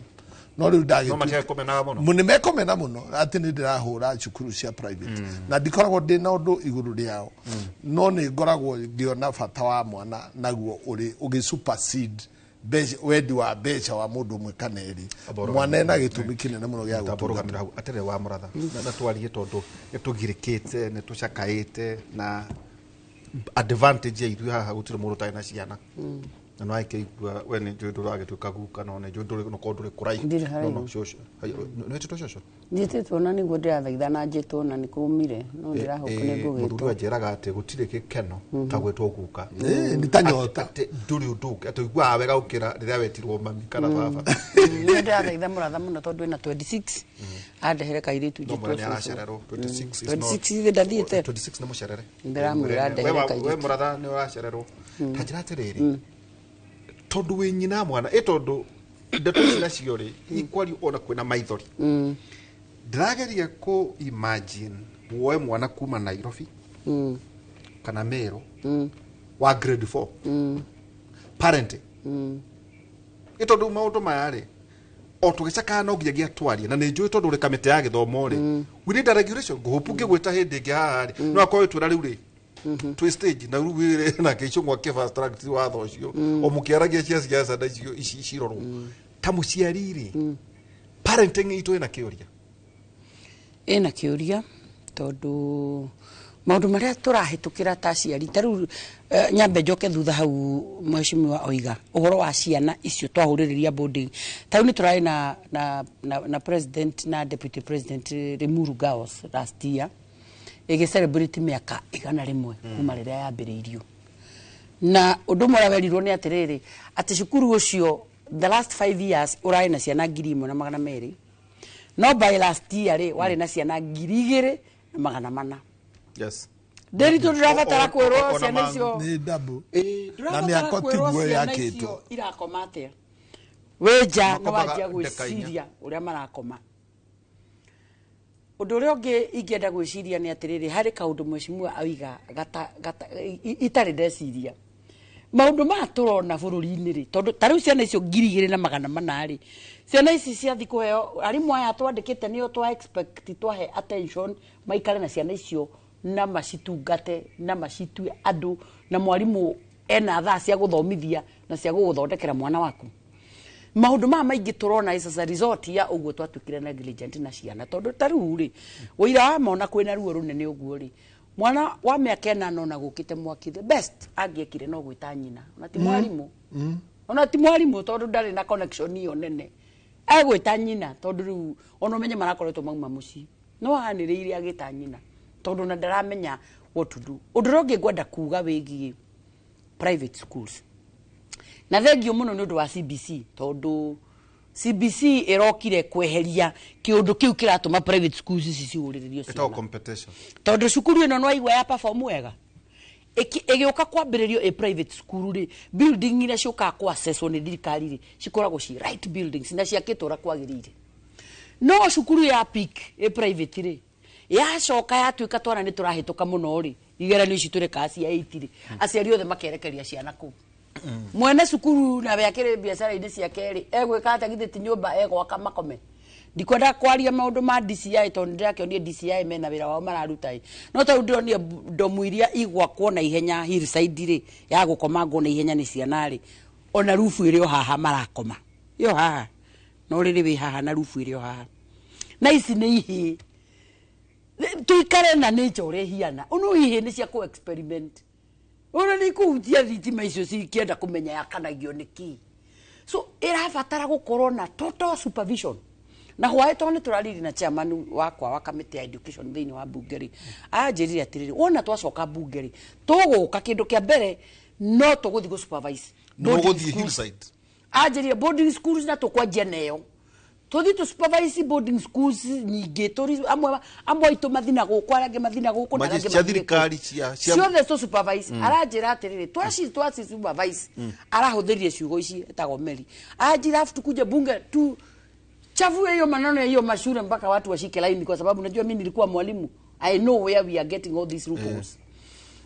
no rĩu ndagĩtũ mekomena mũno atĩ nĩ ndĩrahũra cukuru cia private na ndikoragwo ndĩ na ũndũ igũrũ rĩao no nĩ ngoragwo ngĩona bata wa mwana naguo ũgĩ supersede wendi wa mbeca wa mũndũ ũmwe kana erĩ mwana ena gĩtũmi kĩnene mũno gĩa gũtũgamĩra atarĩ wa mũratha na twarie tondũ nĩtũgirĩkĩte nĩtũcakaĩte na advantage ya ithuĩ haha gũtirĩ mũndũ ũtarĩ na ciana na no aikeigua we ni ndio ndurage tukaguka no ne ndio nduri no konduri kurai no shosho no tito shosho njititwo na niguo ndirathaitha na njitwo na nikumire no ndirahoka niguo muthuri ajeraga ati gutire gikeno ta gwetwo guka ni tanyota nduri unduke ati igua wega ukira riria wetirwo mami kana baba ni ndirathaitha muratha muno tondu ina 26 andehere kairitu njitwo ni aracererwo 26 ndathiite 26 ni mucerere ndiramwira andehere kairitu we muratha ni uracererwo tajira atiriri tondu wi nyina mwana tondu ndeto cina cio ri ikwari ona kwina maithori ndirageria ku imagine woe mwana kuma Nairobi kana Meru wa grade 4 parent tondu maundu maya ri o tugicaka no nginya giatwaria na ni njui tondu ri kamite ya githomo ri we need a regulation guhupunge gwita hindi ngi haha ri no akoe twira riu ri to stage na ruwire na kecho ngwa ke fast track wa thocio o mukiaragia cia siasa na cio icirorwo ta muciariri parenting itu ina kiuria tondu maundu maria turahitukira ta ciari taru nyambe njoke thutha hau mheshimiwa oiga uhoro wa ciana icio twahuririria boarding tau ni turai na president na deputy president Limuru Gaos last year ege celebrate miaka 100 kuma riria yambiriirio na undu mora werirwo ni atiriri ati cukuru ucio the last 5 years urai na ciana 1,200 no by last year ri wari na ciana 2,400 yes deri tu ndirabatara kwirwo ciana icio ni double na miaka tiguo yakitwo irakoma atia weja no wajia gwiciria uria marakoma undu uria ungi ingienda gwiciria ni atiriri hari kaundu mheshimiwa awiga itari ndeciria maundu ma turona bururi-ini ri tondu tariu ciana icio 2,400 ri ciana ici cia thiku heo arimu aya twandikite nio twa expect twahe attention maikare na ciana icio na macitungate na macitue andu na mwarimu ena thaa cia guthomithia na cia guguthondekera mwana waku maundu ma maingi turona is as a result ya uguo twatukire negligent na ciana tondu tariu ri wira wa mona kwina ruo runene uguo ri mwana wa miaka 8 na gukite mwaki the best angiekire no gwita nyina ona ti mwarimu ona ti mwarimu tondu ndari na connection iyo nene agwita nyina tondu riu ona menye marakoretwo mauma muci no haniriire agita nyina tondu na ndaramenya what to do undu rongi ngwenda kuga wigi private schools na thengio muno ni undu wa CBC tondu CBC irokire kweheria kiundu kiu kiratuma private schools ici ciuriririo ciana ito competition tondu cukuru ino no igwa ya perform wega igioka kwambiririo a private school ri building ira ciuka kwa assesswo ni thirikari ri cikoragwo ci right buildings na cia kitura kwagirire no cukuru ya peak a private ri ya coka ya tuika twana ni turahituka muno ri igeranio ici tureka cia 8 ri aciari othe makerekeria ciana ku mwene cukuru na bekire biashara indi cia keri egwika atagithiti nyumba egwaka makome ndikwenda kwaria maundu ma DCI tondu ndirakionio DCI mena wira wao mararuta no tondu ndionio ndomuiria igwa kuona ihenya hillside ri ya gukoma ngona ihenya ni ciana ri ona rufu irio haha marakoma yo haha no riri wi haha na rufu irio haha na ici ni ihi tuikare na nature uri hiana uno ihi ni cia ku experiment ona ni kuhutia thitima icio cikienda kumenya yakanagio niki so irabatara gukorwo na total supervision na hwae tone turariri na chairman wakwa wa committee ya education thini wa bungeri ajirire atiriri wona twacoka bungeri tuguka kindu kia mbere no tuguthi go supervise no guthi hillside ajirire boarding schools na tukwanjia neyo tuthi to supervise boarding schools nyingi turi amwe itu mathina guku arange mathina guku na arange cia thirikari cia ciothe to supervise aranjira atiriri twaci supervise arahuthirie ciugo ici etago meri ajira afu tukuja bunge tu chafu hiyo maneno hiyo mashule mpaka watu washike line kwa sababu najua mimi nilikuwa mwalimu I know where we are getting all these loopholes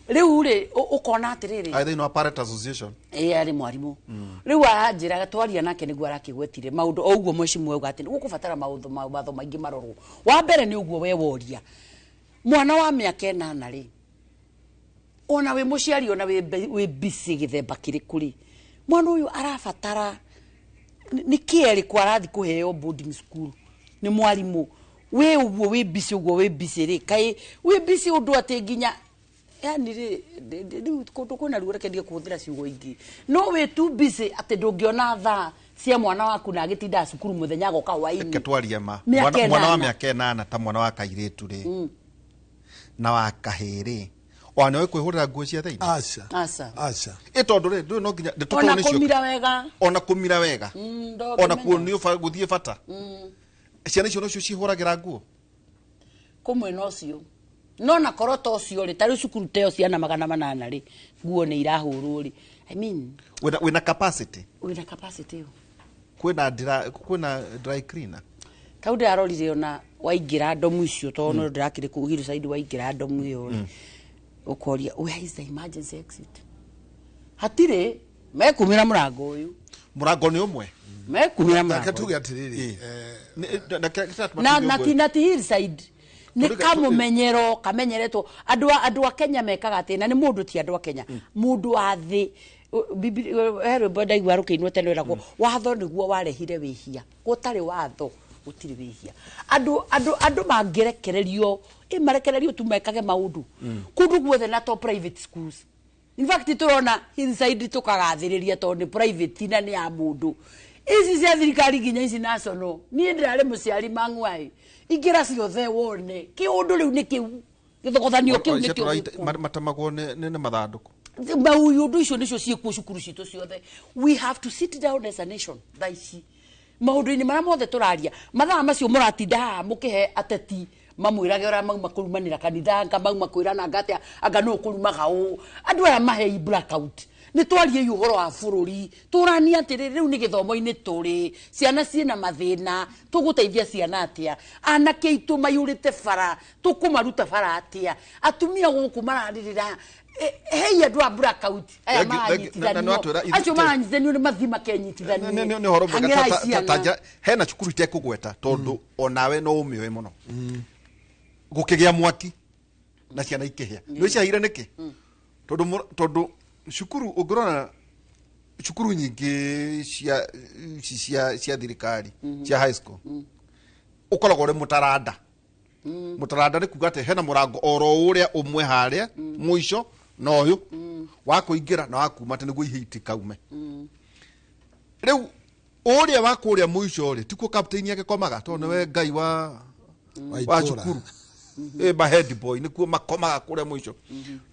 riu ri ukona atiriri I think no parent association ari mwarimu riu aranjira gatwaria nake niguo arakigwetire maundu ouguo mheshimiwa uga atini gukubatara maundu matho maingi marorwo wa mbere ni uguo we woria mwana wa miaka 8 ri ona we muciari ona we busy githemba kirikuri mwana uyu arabatara ni kieri kwa arathi kuheo boarding school ni mwarimu we uguo we busy ri kai we busy undu ati nginya yani riu kundu kwina riu rekendia kuhuthira ciugo ingi no we too busy ati ndungiona thaa cia mwana waku na agitinda cukuru muthenya goka hwaini ke twaria ma mwana wa miaka 8 ta mwana wa kairitu ri na wa kahiri wana we kwihurira nguo cia thaini aca itondu ri ndu no nginya ona kumira wega ona kuonio guthie bata ciana icio no cio cihuragira nguo kumwe no cio no na koroto cio ri tari cukuru teo ciana 800 ri nguo ni irahurwo ri I mean wina capacity kwina dry cleaner tau ndirarorire ona waingira ndomu icio to no ndirakire kuhiru side waingira ndomu iyo ri ukoria where is the emergency exit hatire mekumira murango uyu murango ni umwe mekumira murango tuge atiriri na tinati hillside ni kamumenyero kamenyereto andu a Kenya mekaga atina ni mundu ti andu a Kenya mundu athi hero boda igwaru kinwe teno irako watho niguo warehire wihia gutari watho gutiri wihia andu mangerekererio marekererio tu mekage maundu kundu guothe na to private schools in fact turona inside tukagathiriria to ni private na ni ya mundu ici cia thirikari ginya ici national ni ndirari muciari mangwai ingira ciothe wone kiundu riu ni kiu githogothanio kiu ni kiu matamagwo ne mathanduku maundu icio nicio ciikuo cukuru citu ciothe we have to sit down as a nation thaici maundu-ini maria mothe turaria mathaa macio muratinda mukihe ateti mamwirage ora mauma kurumanira kanitha anga mauma kwirana ngate anga no kurumaga u andu aya mahe blackout ni twarie yuhoro wa bururi turania atiriri riu ni githomo-ini turi ciana ciena mathina tuguteithia ciana atia anake itu mayurite bara tukumaruta bara atia atumia guku mararirira hey andu a blackout aya maranyitithanio acio maranyitithanio ni mathima kenyitithanio ni horo mwega tanja hena cukuru itekugweta tondu onawe no umioe muno gukigia mwaki na ciana ikihia no ciahire niki tondu cukuru ungirona cukuru nyingi cia thirikari cia high school ukoragwo ri mutaranda ni kuga ati hena murango oro uria umwe haria muico no uyu wa kuingira na wa kuma ati niguo ihiti kaume riu uria wa kuria muico ri tikuo captain yake komaga to we ngai wa cukuru ba head boy nikuo makomaga kuria muico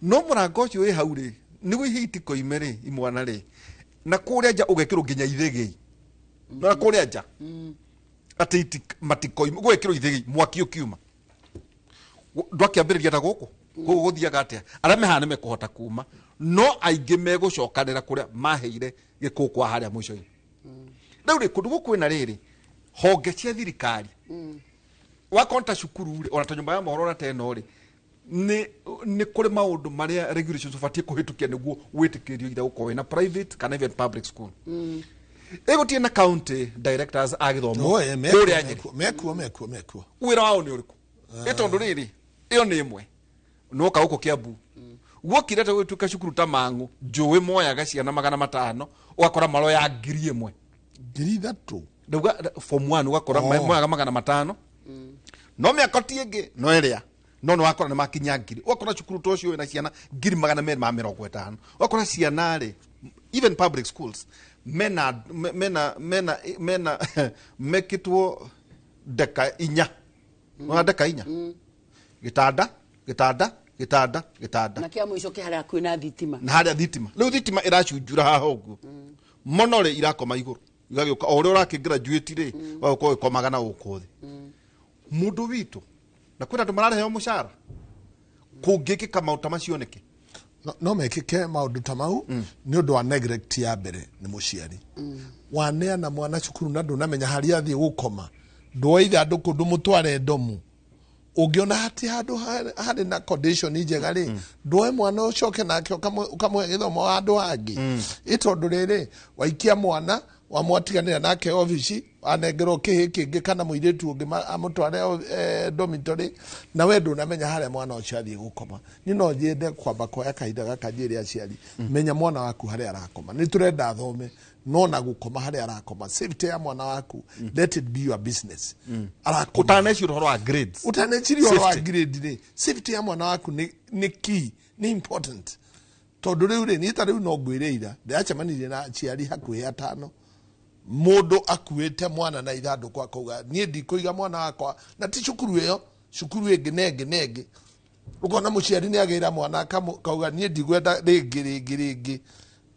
no murango ucio wi hau ri niguo ihiti koime ri imwana ri na kuria nja ugekirwo nginya ithegi na kuria nja ati matikoime gwekirwo ithegi mwaki ukiuma ndwakiambiriria ta guku guthiaga atia aria mehana mekuhota kuma no aingi megucokanira kuria maheire gikukwa haria muico-ini riu ri kundu guku na riri honge cia thirikari wa konta cukuru ri ona ta nyumba ya mohoro na teno ri ni kuri maundu maria regulations ufatie kuhitukia niguo witikirio ira uko na private kana even public school ego tie na county directors agithomo kuria mekuo wira wao ni uriku itondu riri iyo ni imwe no ka uko Kiambu wokirete gwituka cukuru ta Mangu njuwe moyaga ciana 500 ugakora maro ya 1000 3 ndauga form 1 ugakora moyaga 500 no miakotie ngi no iria no wakora na makinya ngiri wakora cukuru tocio na ciana 250 wakora ciana ri even public schools mena mekitwo deka inya na deka inya gitanda na kia muico kiharia kwina thitima na haria thitima riu thitima iracunjura haha uguo mono ri irakoma iguru igagioka o ri urakigraduate ri wako komaga na ukuthi mundu witu na kwina andu marareheo mushara kungikika mauta macio niki no mekike maundu ta mau ni undu wa neglect ya mbere ni muciari waneana mwana cukuru na ndunamenya haria athie gukoma ndwoitha andu kundu mutware ndomu ungiona hati handu hari na condition njega ri ndwoe mwana ucoke nake ukamwe githomo andu angi itondu riri waikia mwana wamwatiganira nake ofici anengerwo kihi kingi kana muiritu ungi amutware dormitory na we ndunamenya haria mwana ucio athie gukoma ni no njende kwamba koya kahinda gaka njire aciari menya mwana waku haria arakoma ni turenda athome no na gukoma haria arakoma safety ya mwana waku let it be your business arakoma utaneci uhoro wa grades utaneci uhoro wa grade ni safety ya mwana waku ni key ni important tondu riu ri ni ta riu no ngwiriira ndacemanirie na aciari hakuhi atano mundu akuite mwana na ithanduku akauga nie ndikuiga mwana wakwa na ti cukuru iyo cukuru ingi nengi ukona muciari ni agira mwana kauga nie ndigwenda ringi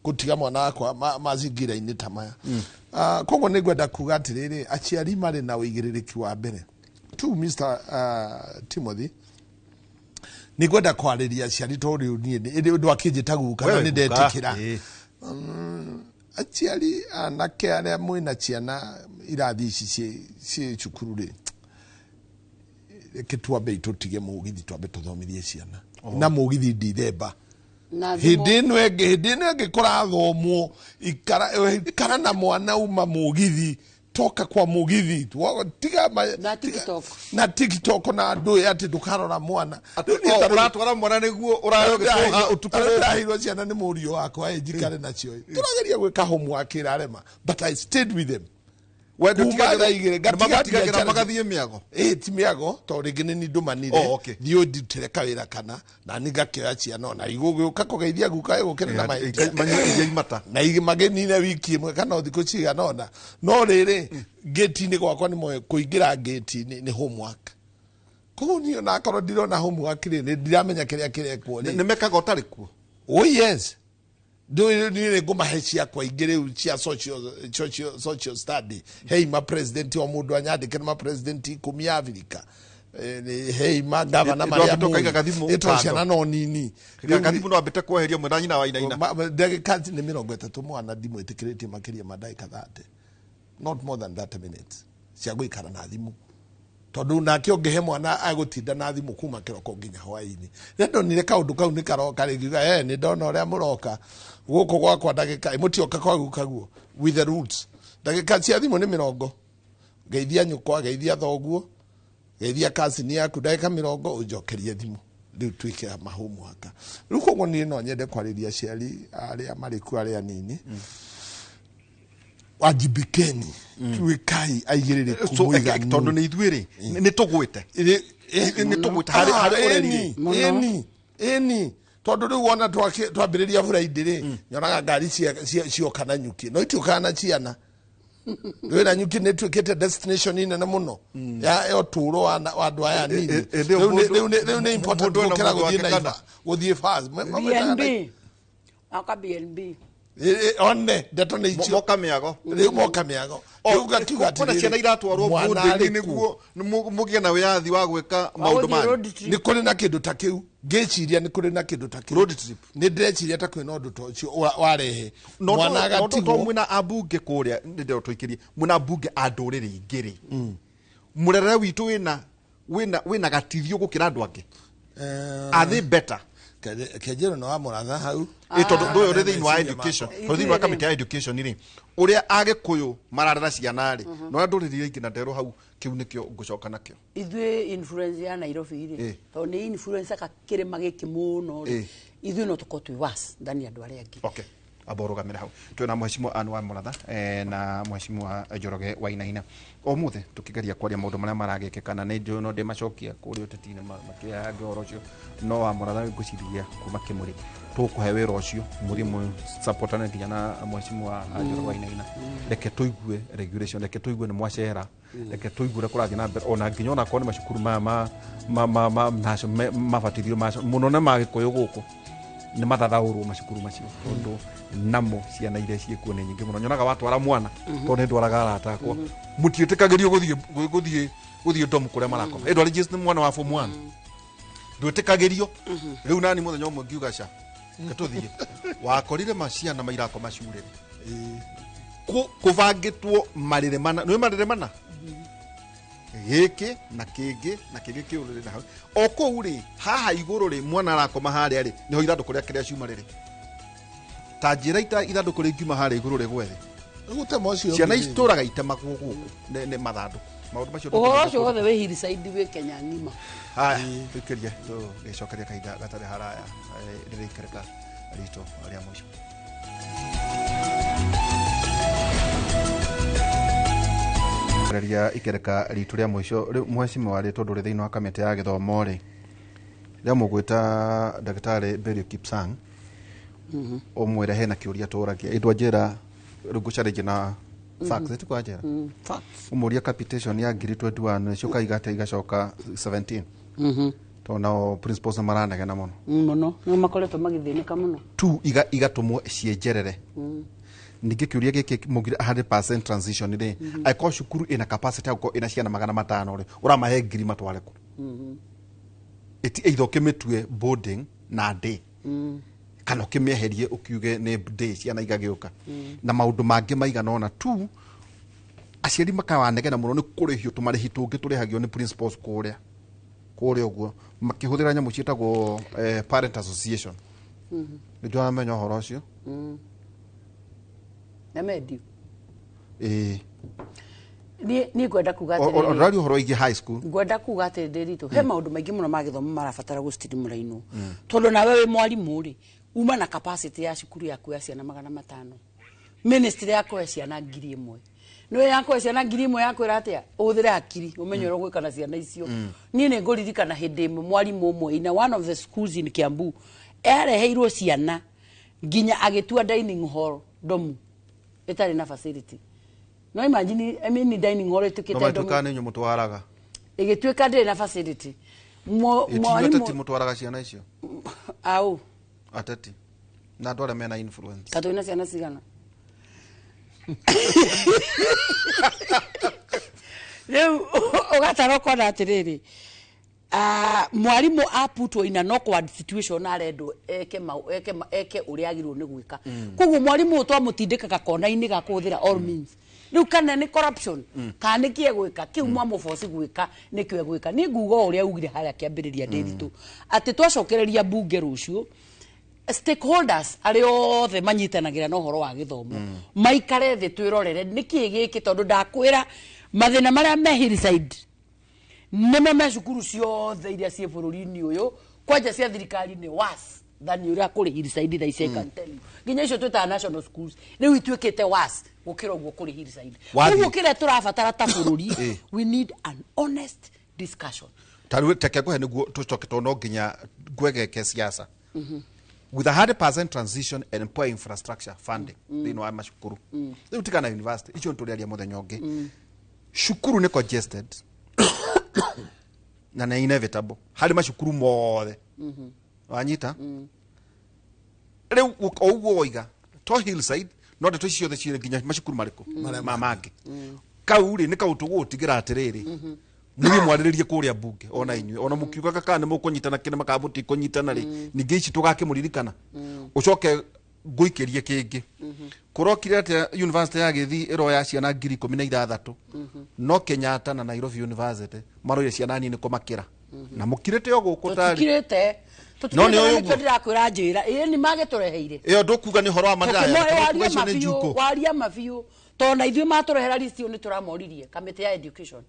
gutiga mwana wakwa mazingira-ini ta maya koguo ni ngwenda kuga atiriri aciari mari na uigiririki wa mbere tu Mr Timothy ni ngwenda kwariria aciari tondu nie ndu akinjita guka ni ndetikira aciari anake aria mwina ciana irathi ici ci cukuru ri reke twambe tutige mugithi twambe tuthomithie ciana na mugithi ndithemba hindi ino ingi kurathomwo ikara na mwana uma mugithi toka kwa mugithi tiga na TikTok na andu ati dukarora mwana uratwara mwana niguo urayoga utukirahirwo ciana ni murio wakwa njikare nacio turageria gwika homework irarema but I stayed with them gatigagira magathie miago ti miago to ringine ni ndumanire thio ndutire kawira kana na ningakioya ciana na igugiuka kugeithia guka igukire na maimata na mageni na wiki imwe kana thikũ cigana ona no riri gate-ini gwakwa ni moyo kuingira gate-ini ni homework koguo niyo na korwo ndirona homework ri ni ndiramenya kiria kirekwo ni mekaga utari kuo oh yes ni ngumahe ciakwa ingĩ rĩu cia social study hei ma president wa mundu anyandĩke ma president 10 ya Afrika hei ma gavana maria ĩtwo ciana no nini gathimu no ambĩte kweheria mwena nyina wa inaina ndagĩka nĩ 30 mwana ndimũ ĩtĩkĩrĩtie makĩria ma ndagĩka 30 not more than 30 minutes cia gũikara na thimũ tondu nake ongehe mwana agũtinda na thimũ kuma kĩroko nginya hwaĩ-inĩ ndonire kaũndũ kau nĩ karoka rĩngiuga nĩ ndona ũrĩa mũroka gũkũ gwakwa ndagĩka mũtioka kwagu kaguo with the rules ndagĩka cia thimũ nĩ 40 geithia nyũkwa geithia thoguo geithia cousin yaku ndagĩka 40 ũnjokerie thimũ rĩu twĩke mahomework rĩu koguo niĩ no nyende kwarĩria aciari arĩa marĩ kuo arĩa nini wajibikeni tuikai aigĩrĩrĩku mũiganu tondu nĩ ithuĩ rĩ nĩ tũgwĩte harĩ ũreri ĩni tondu rĩu wona twambĩrĩria Friday rĩ nyonaga ngari cioka na nyuki no itiũkaga na ciana rĩu na nyuki nĩ tuĩkĩte destination nene mũno ya ũtũũro wa andũ aya nini rĩu nĩ important gũkĩra gũthiĩ fast BNB one ndeto nĩ icio moka mĩago rĩu moka mĩago kuna ciana iratwarwo mbũndĩ-inĩ nĩguo mũgĩe na wĩyathi wa gwĩka maũndũ manyu nĩ kũrĩ na kĩndũ ta kĩu ngĩciria nĩ kũrĩ na kĩndũ ta kĩu nĩ ndĩreciria ta kwĩna ũndũ ta ũcio warehe mwana agatigwo mwĩna ambunge kũrĩa ndĩrenda tũikĩrie mwĩna ambunge a ndũrĩrĩ ingĩ rĩ mũrerere witũ wĩna gatithio gũkĩra andũ angĩ are they better Kejero no amoratha hau tondu ndu uri thiini wa education tondu thiini wa kamiti ya education ri uria agikuyu mararera ciana ri no nduriri ingi na ndero hau kiu nikio ngucoka nakio ithwe influence ya Nairobi ri tondu ni influencer kakirima giki muno ri ithwe no tukotwi was ndani andu aria angi okay aborogamira hau twina mheshimiwa Anwar Muratha na mheshimiwa Njoroge Wainaina omuthe tukigeria kwaria maundu maria maragikikana ni ndio no ndi macokia kuri utetine makia ngoro ucio no wa Muratha nguciria kuma kimuri tukuhe wira ucio murimu supportana nginya na mheshimiwa Njoroge Wainaina reke tuigue regulation reke tuigue ni mwacera reke tuigue kurathi na mbere ona nginya ona kone macukuru mabatithio muno na magikuyu guku ni mathathaurwo macukuru macio tondu namo ciana iria ciĩkuo nĩ nyingĩ mũno nyonaga watwara mwana tondu nĩ ndwaraga arata akwa mũtiĩtĩkagĩrio gũthiĩ dom kũrĩa marakoma ndwari Jesũ nĩ mwana wa form 1 ndwĩtĩkagĩrio rĩu nani mũthenya ũmwe ngiuga ca tũthiĩ wakorire maciana mairakoma cure kũbangĩtwo marĩrĩ mana nĩ marĩrĩ mana gĩkĩ na kĩngĩ kĩũrĩrĩ na hau o kũu rĩ haha igũrũ rĩ mwana arakoma harĩa rĩ nĩho ithandũkũ rĩake rĩa ciuma rĩrĩ ta njĩra ithandũkũ rĩngiuma harĩa igũrũ rĩ gwethe gute mocio ciana itũraga itemagwo gũkũ nĩ mathandũ maũndũ macio Ũhoro ũcio wothe wĩ Hillside wĩ Kenya ng'ima. haya tũikĩrie tũgĩcokeria kahinda gatarĩ haraya rĩrĩa ikereka ritũ rĩa mũico rĩrĩa ikereka ritũ rĩa mũico mheshimiwa rĩ tondũ rĩ thĩinĩ wa kamĩtĩ ya gĩthomo rĩ rĩa mũgwĩta ndagĩtarĩ Berio Kipsang ũmwĩre hena kĩũria tũragia ĩndwa njĩra rĩu ngũcarĩnji na facts ĩtikwa njĩra Facts. ũmũria capitation ya ngiri 21 nĩcio kaigate igacoka 17 tondũ nao principals maranegena mũno Mũno nĩ makoretwo magĩthĩnĩka mũno. tu igatũmwo cienjerere ningĩ kĩũria gĩkĩ mũgire 100% transition rĩ akorwo cukuru ina capacity ya gũkorwo ina ciana 500 rĩ ũramahe ngiri matware kũ either ũkĩmĩtue boarding na day kana ũkĩmĩeherie ũkiuge nĩ day ciana igagĩũka na maũndũ mangĩ maigana ona tu aciari makawanegena mũno nĩ kũrĩhio tũmarĩhi tũngĩ tũrĩhagio nĩ principals kũrĩa ũguo makĩhũthĩra nyamũ ciĩtagwo parent association nĩjua amenya ũhoro ũcio Nĩmendio. Niĩ ngwenda kuga atĩrĩrĩ ũrari ũhoro wĩgiĩ high school ngwenda kuga atĩ ndĩritũ he maũndũ maingĩ mũno ma gĩthomo marabatara gũcitimũrainwo tondũ nawe wĩ mwarimũ rĩ uma na capacity ya cukuru yaku ya ciana 500 ministry yakũhe ciana 1000 nĩwe yakũhe ciana 1000 yakwĩra atĩa ũhũthĩre hakiri ũmenye ũrĩa gwĩka na ciana icio niĩ nĩ ngũririkana hĩndĩ ĩmwe mwarimũ ũmwe in one of the schools in Kiambu yareheirwo ciana nginya agĩtua dining hall domu itarĩ na facility no imagine dining hall itukĩte domu no nĩ mũtwaraga igĩtuĩka ndĩrĩ na facility ateti mũtwaraga ciana icio au ateti na andũ arĩa mena influence katũ ina ciana cigana rĩu ũgatara ũkona atĩrĩrĩ mwarimũ aputwo in an awkward situation arendwo eke ũrĩa agĩrĩirwo nĩ gwĩka koguo mwarimũ twamũtindĩkaga kona-inĩ ga kũhũthĩra all means rĩu kana nĩ corruption kana nĩ kĩe gwĩka kĩu mwamũboci gwĩka nĩkĩo gwĩka nĩ nguga ũrĩa ugire harĩa kĩambĩrĩria ndĩritũ atĩ twacokereria bunge rũciũ stakeholders arĩa othe manyitanagĩra na ũhoro wa gĩthomo maikare thĩ twĩrorere nĩkĩ gĩkĩ tondũ ndakwĩra mathĩna marĩa me Hillside nĩmo me cukuru ciothe iria ciĩ bũrũri-inĩ ũyũ kwanja cia thirikari nĩ worse than ũrĩa kũrĩ Hillside tha ica can tell you nginya icio twĩtaga national schools rĩu ituĩkĩte worse gũkĩra ũguo kũrĩ Hillside ũguo kĩrĩa tũrabatara ta bũrũri we need an honest discussion tarĩu teke kũhe nĩguo tũcoke tondũ no nginya ngwegeke siasa with a 100% transition and poor infrastructure funding thĩinĩ wa macukuru rĩu tikana university icio nĩtũrĩaria mũthenya ũngĩ cukuru nĩ congested na nĩ inevitable harĩ macukuru mothe wanyita rĩu ũguo woiga to Hillside no ndeto icio ciothe ciĩ nginya macukuru marĩkũ mangĩ kau rĩ nĩ kau tũgũtigĩra atĩrĩrĩ nĩwe mwarĩrĩrie kũrĩa bunge ona inyuĩ ona mũkiugaga kana nĩ mũkũnyitana kĩne makabuti kũnyitana rĩ ningĩ ici tũgakĩmũririkana ũcoke ngũikĩrie kĩngĩ kũrokire atĩ university ya Gĩthii ĩroya ciana 16,000 no Kenyatta na Nairobi University maroire ciana nini kũmakĩra na mũkirĩte o gũkũ tarĩ tukirĩte no nĩ ũguo ndĩrakwĩra njĩra nĩ magĩtũreheire ĩyo ndũkuga nĩ horo wa mathaa waria mabiũ tondũ na ithuĩ matũrehera list ĩyo nĩ tũramoririe kamĩtĩ ya education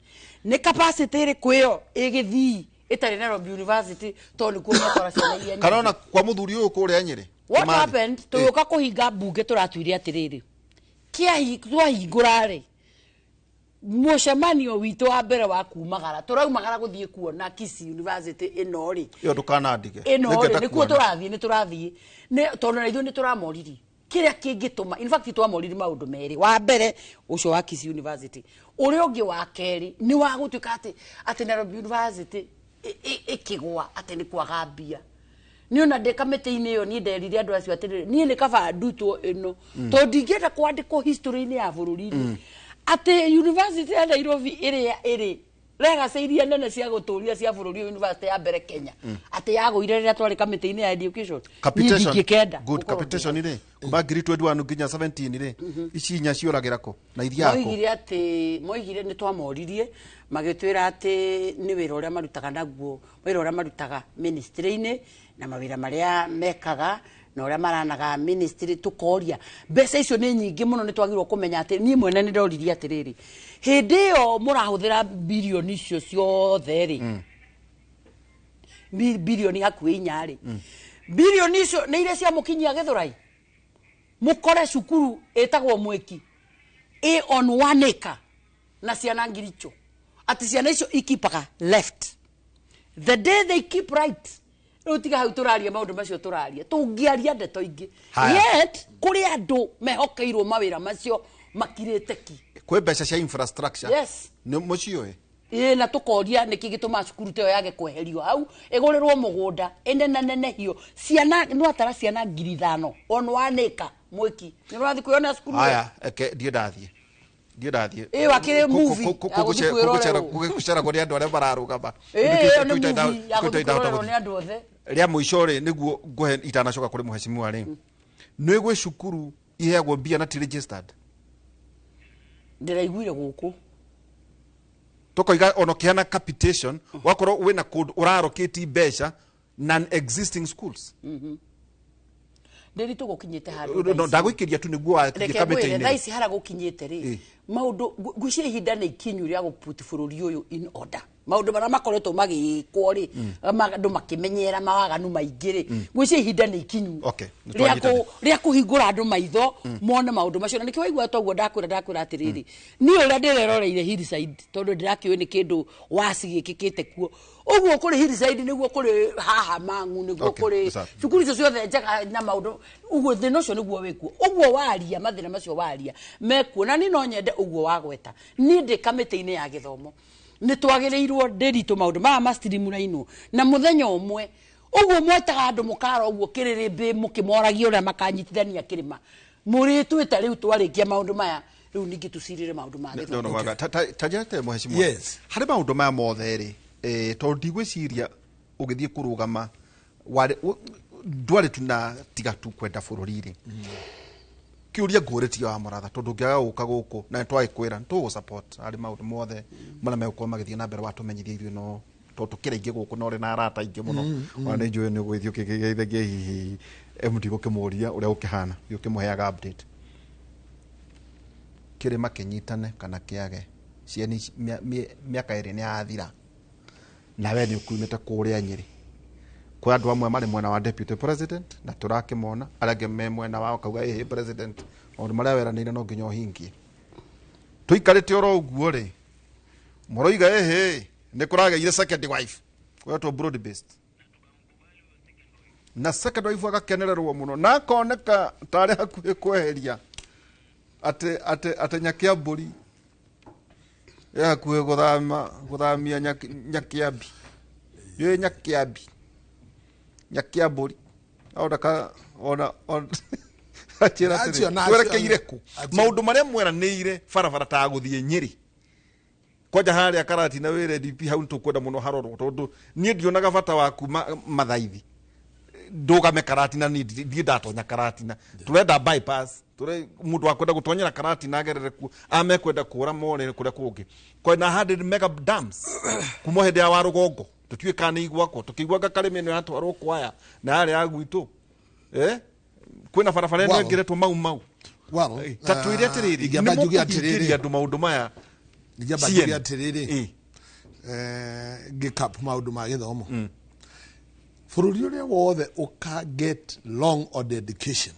nĩ capacity ĩrĩkũ ĩyo ĩgĩthii ĩtarĩ Nairobi University tondũ nĩkuo matwara ciana iria kana ona kwa mũthuri ũyũ kũrĩa Nyĩrĩ what happened tũgĩũka kũhinga bunge tũratuire atĩrĩrĩ twahingũra rĩ mũcemanio witũ wa mbere wa kumagara tũraumagara gũthiĩ kuona Kisii University ĩno rĩ ĩyo ndũkanandike ĩno rĩ nĩkuo tũrathiĩ tondũ na ithuĩ nĩ tũramoririe kĩrĩa kĩngĩtũma in fact twamoririe maũndũ merĩ wa mbere ũcio wa Kisii University ũrĩa ũngĩ wa kerĩ nĩ wa gũtuĩka atĩ Nairobi University ĩkĩgwa atĩ nĩ kwaga mbia nĩ ona ndĩ kamĩtĩ-inĩ ĩyo niĩ nderire andũ acio atĩrĩrĩ niĩ nĩ kaba ndutwo ĩno tondũ ndingĩenda kwandĩkwo history-inĩ ya bũrũri-inĩ atĩ university ya Nairobi ĩrĩa ĩrĩ legacy iria nene cia gũtũria cia bũrũri university ya mbere Kenya atĩ yagũire rĩrĩa twarĩ kamĩtĩ-inĩ ya education good capitation rĩ kuma ngiri 21 nginya 17 rĩ ici inya cioragĩra kũ na ithiako moigire nĩ twamoririe magĩtwĩra atĩ nĩ wĩra ũrĩa marutaga naguo wĩra ũrĩa marutaga ministry-inĩ na mawĩra marĩa mekaga na uria maranaga ministry tukoria mbeca icio ni nyingi muno ni twagirwo kumenya ati ni mwene ni ndoririe atiriri hindi yo murahuthira bilioni icio ciothe ri bilioni hakuhi inyari bilioni icio ni iria cia mukinyia Githurai mukore cukuru etagwo Mwiki on 1 acre na ciana ngiricho ati ciana icio ikipaga left the day they keep right utiga hau turaria maundu macio turaria tungiaria ndeto ingi yet kuri andu mehokeirwo mawira macio makirite ki kwe mbeca cia infrastructure yes ni mucio na tukoria niki gituma cukuru teo yage kweherio hau igurirwo mugunda nenehio ciana no atara ciana 5,000 on 1 acre Mwiki ni rathi kuyona cukuru haya ndio ndathie wakire movie kugucera kwa andu aria mararugama ni andu othe ria muico ri niguo nguhe itanacoka kuri muheshimiwa ri ni gwe cukuru iheagwo mbia na ti registered ndiraiguire guku tukoiga ono kiana capitation wakorwo wina code uraroketi mbeca non existing schools nderi tugukinyite handu no ndagwikiria tu niguo akikamete thaisi hara gukinyite ri maundu gucie ihinda ni ikinyu ria guputi bururi uyu in order maundu bara makoretwo magikwo ri andu makimenyera mawaganu maingiri gucie ihinda ni ikinyu ria kuhingura andu maitho mone maundu macio na nikiwaigua toguo ndakwira atiriri ni uria ndireroreire Hillside tondu ndirakiwe ni kindu wasi gikikite kuo uguo kuri Hillside niguo kuri haha mangu niguo kuri cukuru icio ciothe njega na maundu uguo thina ucio niguo wikuo uguo waria mathina macio waria mekuo na ni no nyende uguo wagweta ni ndi kamiti-ini ya githomo ni twagirirwo ndiritu maundu ma stream raino na muthenya umwe uguo mwetaga andu mukara uguo kiririmbi mukimoragia uria makanyitithania kirima muritwita riu twarikia maundu maya riu ningi tucirire maundu ma githomo tajate muheshimiwa yes hari maundu maya mothe ri tondu ndigwiciria ugithie kurugama ndwari tuna tiga tu kwenda bururi ri kiuria nguriti wa muratha tondu ngiaga guka guku na twagikwira tu support ari maundu mothe mana megukoma magithie na mbere watumenyithia irio no tondu kira ingi guku no ri na arata ingi muno wana njue ni gwithio kigeithagia hihi MD gukimuria uria ukihana ukimuheaga update kirima kinyitane kana kiage cieni miaka iri ni athira na we ni ukumite kuria Nyeri kwa andu amwe mari mwena wa deputy president na turakimona arage me mwena wao kauga president ondu maria weranire no nginya hingi tuikarite oro uguo ri muroiga ni kurageire second wife kwa to broad based na second wife agakenererwo muno na koneka tari hakuhe kweheria ate nyakia mburi ya kuhe guthamia nyakiambi ye nyakia mburi audaka ona achira twerekeire ku maundu maria mweranire barabara ta guthie Nyeri koja haria karati na wire DP hau tukwenda muno harorwo tondu nie ndionaga bata waku mathaithi ndugame karati na ndi ndatonya karati na turenda bypass ture mundu akwenda gutonyera karati na agerere ku amekwenda kura mone kuria kungi kwa na 100 mega dams kumo hende ya warugongo tutue kana igwako tukigwaga kalemeno yatwarwo kwaya na ari agwitu kwina barabara ino ngiretwo mau tatuire atiriri igamba jugi atiriri andu maundu maya igamba jugi atiriri gikap maundu ma githomo bururi uria wothe uka get long on education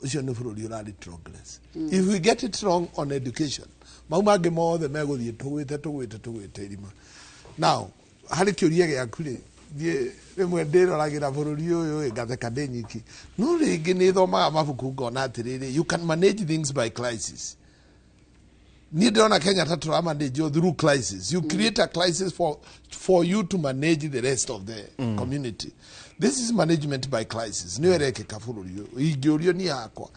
ucio ni bururi urari progress if we get it wrong on education maumange mothe meguthie tugwite irima now hari kiuria giaku ri thie rimwe ndiroragira bururi uyu ngatheka ndinyiki no ringi ni thomaga mabuku ngona atiriri you can manage things by crisis ni ndona Kenya tatura manage through crisis you create a crisis for you to manage the rest of the community. This is management by crisis ni wereke kabururi ingiurio ni yakwa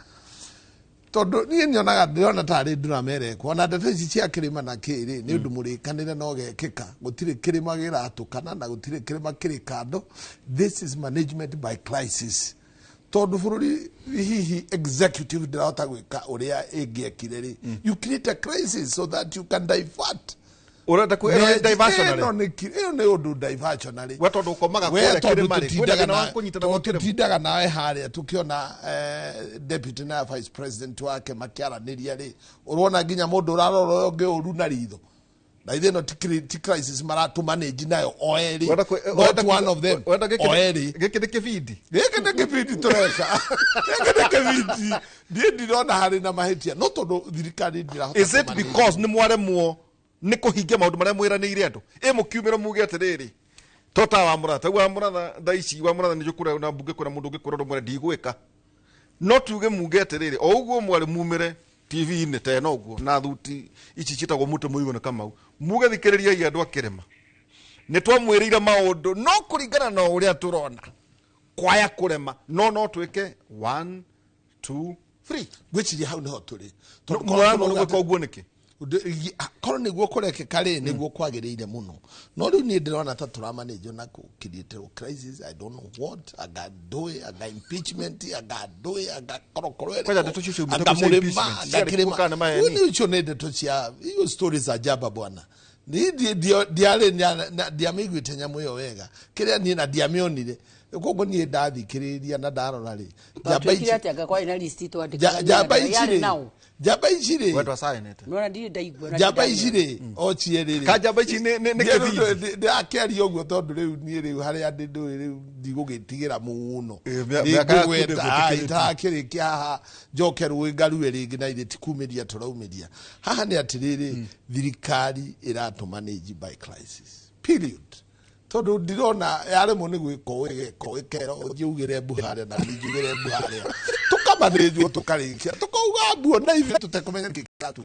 tondu ni nyonaga ndona tari ndura mere ko na ndeto ici cia kirima na kiri ni undu murikanire no gekeka gutire kirima giratukana na gutire kirima kirikando. This is management by crisis tondu bururi hihi executive ndirahota gwika uria ingiekire ri you create a crisis so that you can divert urenda ku diversionary no ne undu diversionary weto ndukomaga kule kirimari kwenda na kunyitana kwa kirima tutindaga nawe haria tukiona deputy na vice president wake makiaraniria ri urona nginya mundu urarora ungi uru na ritho na ithe no ti crisis maratu manage nayo oeri not one of them oeri gikide kibindi tureka gikide kibindi ndirona hari na mahitia no tondu thirikari ndirahota is it because ni mwaremwo ni kuhingia maundu maria mwiraniire andu mukiumira muge atiriri tota wa muratha wa muratha thaici wa muratha ni jukura na mbunge kuna mundu ngikura ndo mwere ndigwika no tuge muge atiriri o uguo mwari mumire TV ne te no uguo na thuti ici citagwo muto muigo na kamau muge thikiriria andu akirema ni twamwirira maundu no kuringana na uria turona kwaya kurema no twike 1 2 3 gwichiria hau niho turi tondu no gwika uguo niki korwo niguo kurekeka ri niguo kwagiriire muno no riu ni ndirona ta turamanage na kukirite crisis I don't know what agadoe aga impeachment agadoe agakorokoro kwa ndeto cio agamurima ni cio ne ndeto cia iyo stories ajaba bwana ni diale diamiguite nyamu yo wega kiria ni na diamionire koguo ni ndathikiriria na ndarora ri jamba icire wetwa sainete nona ndi ndaigua jamba icire o cieriri ka jamba ici ne kibindi ndakeri oguo tondu riu ni riu haria ndu riu ndigugitigira muno itakirikia haha njokeru ngaru ringi na ire tikumiria turaumiria haha ni atiriri thirikari iratu manage by crisis period tondu ndirona yaremwo ni gwiko ikero njugire Buhari na njugire Buhari tukamathirio tukarikia tukauga mbuo na ive tutekumenya kikatu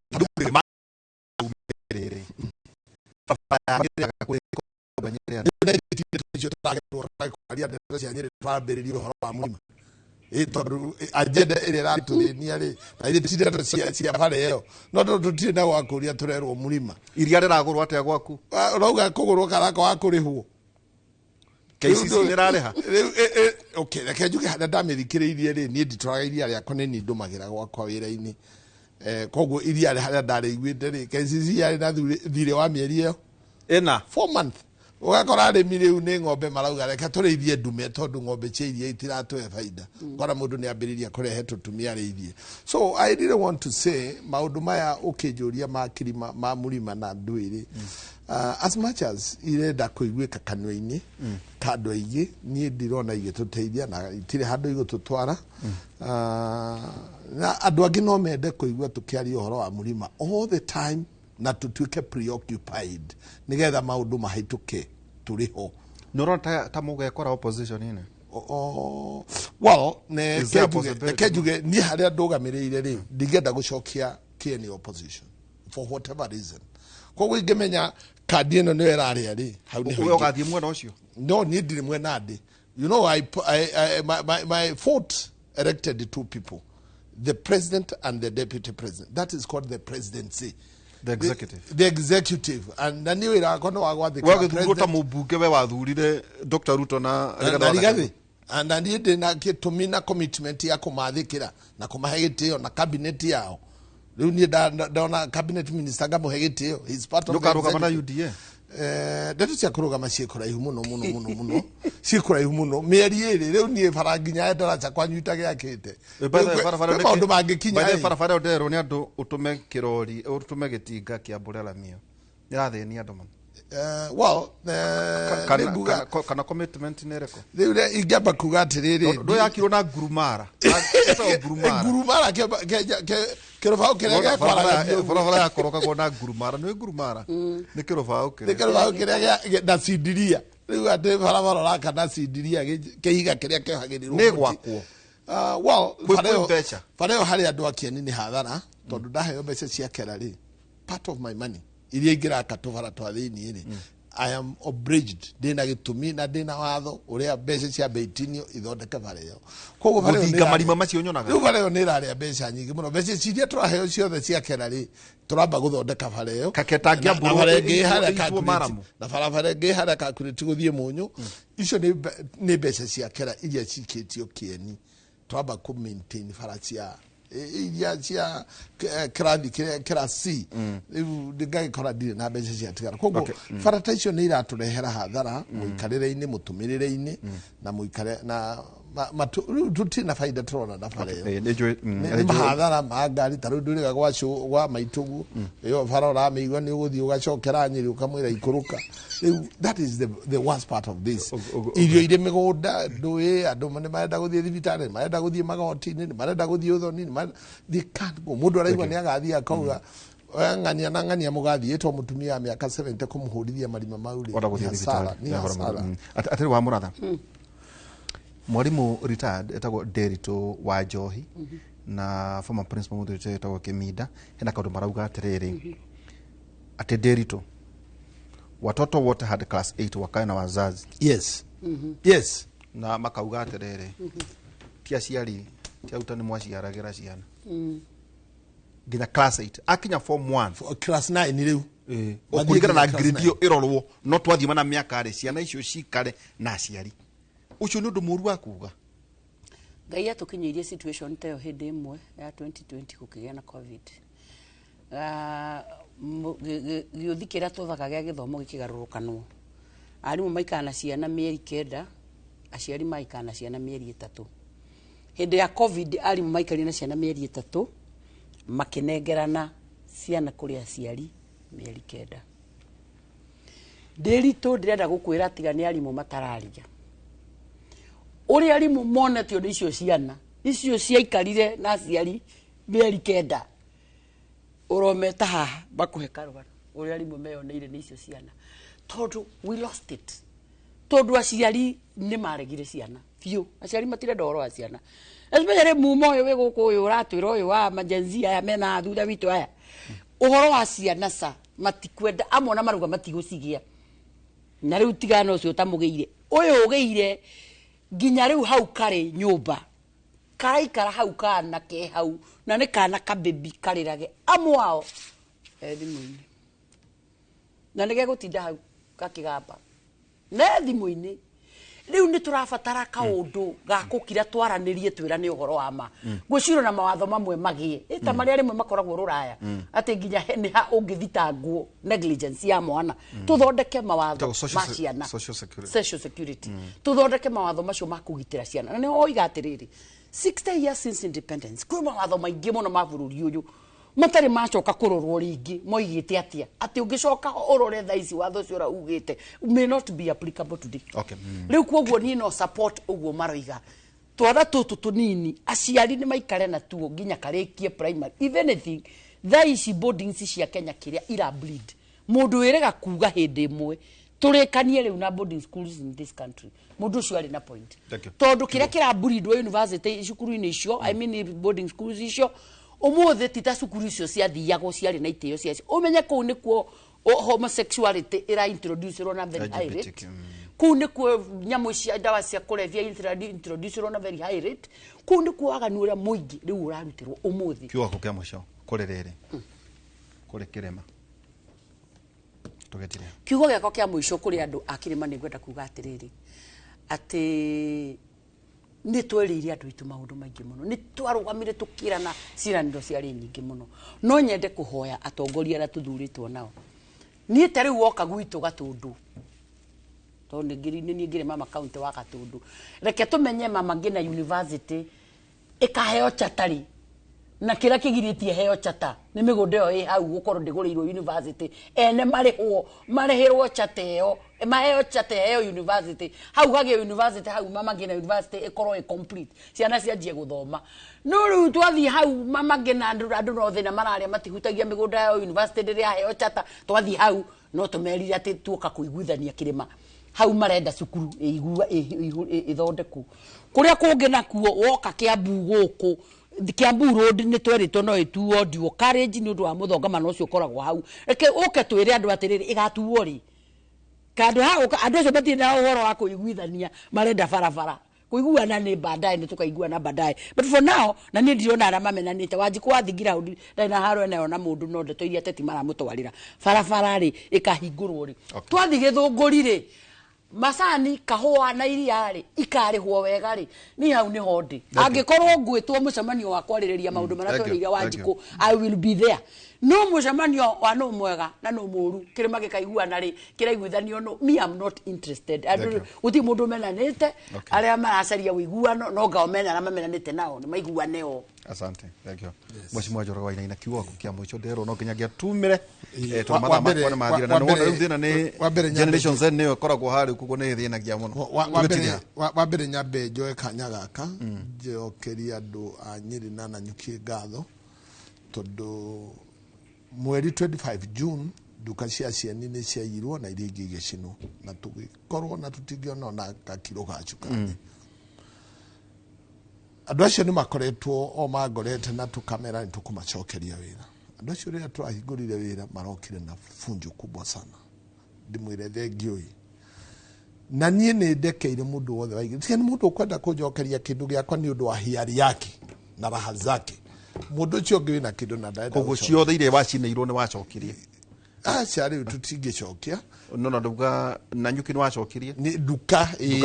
agenda iri raturinia ri na iri tindete cia pale io no tutire na gwakuria turerwo murima iria riragurwo atia gwaku urauga kugurwo karaka wakurihwo KCC nirareha okay reke njuge hada ndamirikiriirie ri ni nditwaraga iria ria koneni ndumagira gwakwa wira-ini koguo iria ri hada ndariguite ri KCC yari na thire wa mieri iyo ena 4 month ugakora arimi riu ni ng'ombe marauga reke tureithie ndume tondu ng'ombe cia iria itiratwe faida kora mundu ni ambiriria kurehe tutumia reithie so I didn't want to say maundu maya ukijuria makirima ma murima na ndwiri as much as irenda kuiguika kanwa-ini kandu aigi ni ndirona igituteithia na itire handu igututwara na andu angi no mende kuigua tukiaria uhoro wa murima all the time na tutuike preoccupied nigetha maundu mahituke turiho norota ta mugekora opposition ine well ne kejuge ni haria ndugamirire ri ndigenda gucokia kieni opposition for whatever reason koguo ingemenya kadi ino niyo iraria ri hau ni uyo gathie mwena ucio no ni ndiri mwena ndi you know my vote elected the two people the president and the deputy president that is called the presidency the executive and na niwe ira kono wa gwathika wagithuruta mubunge we wathurire Dr. Ruto na Rigathi and ndi na kitumina commitment ya kumathikira na kumahe gitio na cabinet yao riu ni ndona cabinet minister ngamuhe gitio is part of the kamana UDA ndeto cia kurugama cikuraihu muno cikuraihu muno mieri iri riu ni faranginya ndara cha kwanyuita giakite maundu mangikinya barabara odero ni andu utume kirori utume gitinga kia Mburela mio nirathini andu man well kana commitment nereko riu ingamba kuga atiriri ndo yakirwo na ngurumara ngurumara kirobao kiria barabara yakoroka gona ngurumara ni ngurumara ni kirobao kiria na sindiria riu ati barabara raka na sindiria kihiga kiria kihagirirwo ni gwakwo well fareo hari andu akieni ni hathara tondu ndaheo mbeca cia kerari part of my money iria ingiraka tuvara twa thini ri I am obliged dina gitumi na dina watho uria mbeca cia beitinio ithondeke fareo koguo fareo marima macio nyonaga riu fareo ni raria mbeca nyingi muno mbeca ciria turaheo ciothe cia kerari turamba guthondeka fareo kaketangia mburu na farabara ngi hara calculate guthie munyu icio ni mbeca cia kera iria cikitio kieni turamba ku maintain faracia iria cia kirathi kira C riu ngagikora ndire na mbeca cia tigara koguo barata icio nĩ iraturehera hathara muikarire-ini mutumirire-ini na muikare na tutina faida turona na bara iyo hathara ma ngari taru nduriga gwa maitugu iyo bara ũramĩigua nĩ ũgũthiĩ ũgacokera Nyeri ũkamwĩra ikuruka. That is the worst part of this. Irio irĩ mĩgũnda ndũĩ andũ nĩ marenda gũthiĩ thibitarĩ, marenda gũthiĩ magoti-inĩ, marenda gũthiĩ ũthoni, they can't go. Mũndũ araigua nĩ agathiĩ akauga ng'ania na ng'ania mũgathiĩtwo mũtumia wa mĩaka 70 kũmũhũrithia marima mau nĩ hasara. Atĩrĩ wa Mũratha, mwarimũ retired etagwo Nderitu wa Njohi na former principal mũthuri etagwo Kĩminda, hena kaũndũ marauga atĩrĩrĩ atĩ Nderitu watoto wote hadi class 8 wakae na wazazi. Yes. Yes. Na makauga atĩrĩrĩ ti aciari ti arutani mwaciaragĩra ciana nginya class 8 akinya form 1 class 9 rĩu ũkũringana na grade ĩyo ĩrorwo no twathiĩ na mĩaka rĩ ciana icio cikare na aciari. Ucio nĩ ũndũ mũru wa kuga Ngai atukinyirie situation ta yo hĩndĩ ĩmwe ya 2020 gũkĩgĩa na covid. Gĩũthi kĩrĩa tũthaga gĩa gĩthomo gĩkĩgarũrũkanwo. Arimũ maikara na ciana mĩeri 9, aciari maikara na ciana mĩeri 3. Hĩndĩ ya covid arimũ maikarire na ciana mĩeri 3 makĩnengerana ciana kũrĩ aciari mĩeri 9. Nderitu ndĩrenda gũkwĩra tiga nĩ arimũ matararia. Uri arimũ monetio nĩ icio ciana icio ciaikarire na aciari mĩeri 9 urometa haha bakuhe karũgano uri arimũ meyoneire nĩ icio ciana tondu we lost it tondu aciari nĩ maregire ciana biũ aciari matirenda ũhoro wa ciana especially mumo ũyũ wĩ gũkũ ũyũ ũratwĩra ũyũ wa majenzi aya mena thutha witũ aya ũhoro wa ciana sa matikwenda amwe na maruga matigũcigia na rĩu tigana ũcio tamũgĩire ũyũ ũgĩire nginya rĩu hau karĩ nyũmba karaikara hau kana ke hau na nĩ kana kabebi karĩrage amwao thimũ-inĩ na nĩ gegũtinda hau gakĩgamba na thimũ-inĩ rĩu nĩ tũrabatara kaũndũ gakũkira twaranĩrie twĩrane ũhoro wa ma ngwĩciria na mawatho mamwe magĩe ĩta marĩa rĩmwe makoragwo rũraya atĩ nginya nĩ ha ũngĩthitangwo negligence ya mwana tũthondeke mawatho ma ciana social security tũthondeke mawatho macio ma kũgitĩra ciana na nĩ oiga atĩrĩrĩ 60 years since independence kwĩ mawatho maingĩ mũno ma bũrũri ũyũ matarĩ macoka kũrorwo rĩngĩ moigĩte atĩa atĩ ũngĩcoka ũrore thaa ici watho ũcio ũraugĩte may not be applicable today. Rĩu kwoguo niĩ no support ũguo maroiga twana tũtũ tũnini aciari nĩ maikare na tuo nginya karĩkie primary if anything thaa ici boardings cia Kenya kĩrĩa ira bleed mũndũ wĩrega kuga hĩndĩ ĩmwe tũrĩkanie rĩu na boarding schools in this country mũndũ ũcio arĩ na point tondũ kĩrĩa kĩra bleed wa university cukuru-inĩ icio I mean boarding schools icio ũmũthĩ tita cukuru icio ciathiagwo ciarĩ na itĩo ciacio ũmenye kũu nĩkuo homosexuality ĩra introduce na very high rate kũu nĩkuo nyamũ cia ndawa cia kũrebia introduce na very high rate kũu nĩkuo waganu ũrĩa mũingĩ rĩu ũrarutirwo ũmũthĩ kiugo kĩa mũico kũrĩ rĩrĩ kũrĩ kĩrĩma tũgetire kiugo gĩakwa kĩa mũico kũrĩ andũ a kĩrĩma nĩ ngwenda kuga atĩrĩrĩ atĩ nĩ twĩrĩire andũ aitũ maũndũ maingĩ mũno nĩ twarũgamire tũkĩrana ciĩranĩro ciarĩ nyingĩ mũno no nyende kũhoya atongoria arĩa tũthurĩtwo nao niĩ ta rĩu woka gwitũ Gatũndũ tondũ nĩ ngĩrĩ mama county wa Gatũndũ reke tũmenye mama ngĩna university ĩkaheo chatarĩ na kĩrĩa kĩgirĩtie heo chata nĩ mĩgũnda ĩyo ĩ hau gũkorwo ndĩgũrĩirwo university ene marĩhĩrwo chata ĩyo maheo chata ĩyo university hau hagĩe university hau mama ngĩna university ĩkorwo ĩ complete ciana cianjie gũthoma no rĩu twathiĩ hau mama ngĩna andũ no thĩna mararĩa matihutagia mĩgũnda ya university rĩrĩa heo chata twathiĩ hau no tũmerire atĩ tuoka kũiguithania kĩrĩma hau marenda cukuru ĩthondekwo kũrĩa kũngĩ nakuo woka Kiambu gũkũ Kiambu road nĩ twerĩtwo no ĩtuo ndio carriage nĩ ũndũ wa mũthongamano ũcio ũkoragwo hau reke ũke twĩre andũ atĩrĩrĩ ĩgatuo rĩ kandũ andũ acio matirĩ na ũhoro wa kũiguithania marenda barabara kũiguana nĩ baadaye nĩ tũkaiguana baadaye but for now na niĩ ndirona arĩa mamenanĩte Wanjikũ wathingira ndari na haro ĩnayo na mũndũ no ndeto iria teti maramũtwarĩra barabara rĩ ĩkahingũrwo rĩ twathiĩ Gĩthũngũri rĩ macani kahua na iria ri ikarihwo wega ri ni hau ni hondi angikorwo ngwitwo mucemanio wa kwaririria maundu maria tweriria Wanjiku I will be there no mucemanio wa no mwega na no muru kirima gikaiguana ri kiraiguithanio no me am not interested uti mundu menanite aria maracaria wiguano no ngao mena na mamenanite nao ni maiguane o. Asante, thank you. Mheshimiwa Njoroge Wainaina kiugo kia mwicho ndero no kinyagia tumire to matha makwa na mathira na no riu thina ni generation Z ne koragwo hari kugo ne thina gia muno wa mbere nyambe njoe kanya gaka njokeria andu a Nyeri na Nanyuki ngatho tondu mweri 25 June duka cia cieni ni ciairwo na iria ingĩ igĩcinwo na tũgĩkorwo na tũtingĩona na gakiro ga cukari andu acio ni makoretwo o magorete na tukamera ni tukumacokeria wira andu acio ria twahingurire wira marokire na funjo kubwa sana ndimwire thengio na nie ni ndekeire mundu wothe waigi tiani mundu ukwenda kunjokeria kindu giakwa ni undu wa hiari yake na raha zake mundu cio ngi na kindu na ndaenda koguo ciothe iria wacineirwo ni wacokirie ciari tutingicokia no nduga Nanyuki ni wacokirie ni duka ni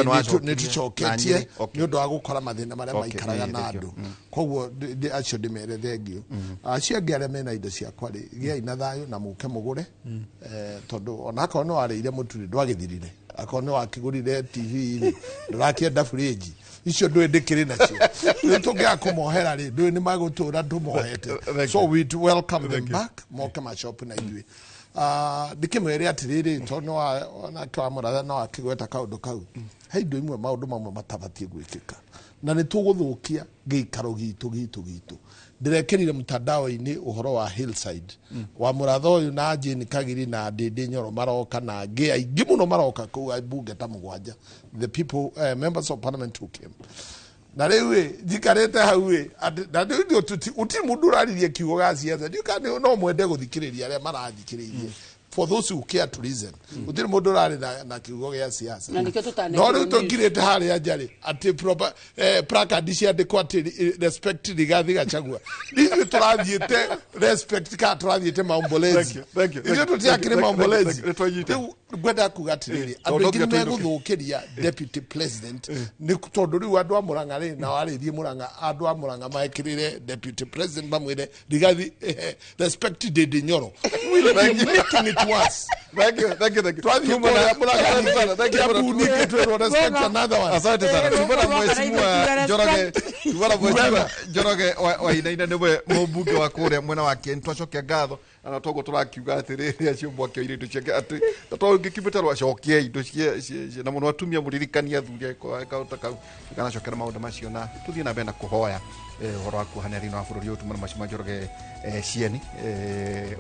tucoketie ni undu wa gukora mathina maria maikaraga na andu koguo acio ndimere thengio acio angi aria mena indo ciakwa ri gia ina thayo na muke mugure tondu onako no arire muturi ndwagithirire akone wakigurire TV ri ndurakienda fridge icio ndwe ndikiri nacio ni tungia kumohera ri ndwe ni magutura ndumohete so we welcome them back moke ma shop na ithui ndikimwere atiriri tono ona kwa muratha no akigweta kaundu kau heindo imwe maundu mamwe matabatie gwikika na ni tuguthukia giikaro gitu ndirekerire mutandao-ini uhoro wa Hillside wa muratha uyu na Jane Kagiri na Ndindi Nyoro maroka na aingi muno maroka ku bunge ta mugwanja the people members of parliament who came na riu jikarete hau na ndio uti mundu raririe kiugo ga ciatha ndio no mwende guthikiriria aria marathikiririe for those who care to listen utiri mundu rari na kiugo gia siasa no riu tungirite haria njari ati proper placard ciandikwo ati respect Rigathi Gachagua ithu turathiite respect ka turathiite maombolezi ithu tutiakire maombolezi riu gwenda kuga atiriri andu ingi meguthukiria deputy president ni tondu riu andu a Murang'a ri na warithie Murang'a andu a Murang'a maikirire deputy president bamwire Rigathi respect Ndindi Nyoro we making it worse. Thank you. Thank you. Thank you. Respect another one. Asante sana. Tubona mheshimiwa Njoroge Wainaina niwe mbunge wa kure mwena wake ntwacokia ngatho na togo turakiuga atiriri acio mbwake iritu ciake ati to ngikibita rwacokie indo cie na muno atumia muririkania thuri kauta kau kana cokera maundu macio na tuthie na benda kuhoya horo wa kuhaneri na bururi utu mheshimiwa Njoroge cieni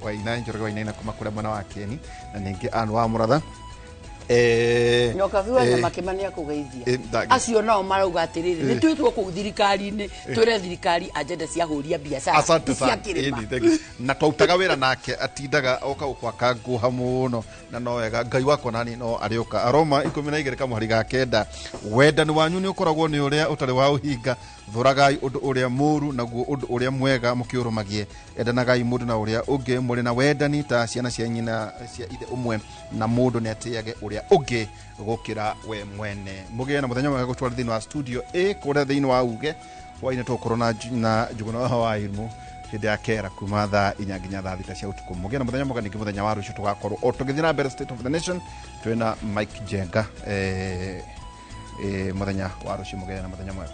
Wainaina Njoroge Wainaina kuma kure mwena wake ni na ningi anu wa muratha nyoka viwa na makemania kugeithia acio nao marauga atiriri ni twitwo ku thirikari-ini twire thirikari agenda cia huria biashara asante sana na twautaga wira nake atindaga oka ukwaka nguha muno na no wega Ngai wakwa nani no arioka Aroma 12 kamuhari ga kenda wendani wanyu ni ukoragwo ni uria utari wa uhinga thuragai undu uria muru naguo undu uria mwega mukiurumagie endanagai mundu na uria ungi muri na wendani ta ciana cia nyina cia ithe umwe na mundu ni atiage uria ungi gukira we mwene mugie na muthenya mwega gutwara thini wa studio kuria thini wa uge waine tukorwo na njuguna wa ilmu hindi ya kera kuma thaa 4 nginya thaa 6 cia utuku mugie na muthenya mwega ningi muthenya wa rucio tugakorwo o tugithina na better state of the nation twina Mike Jenga muthenya wa rucio mugie na muthenya mwega.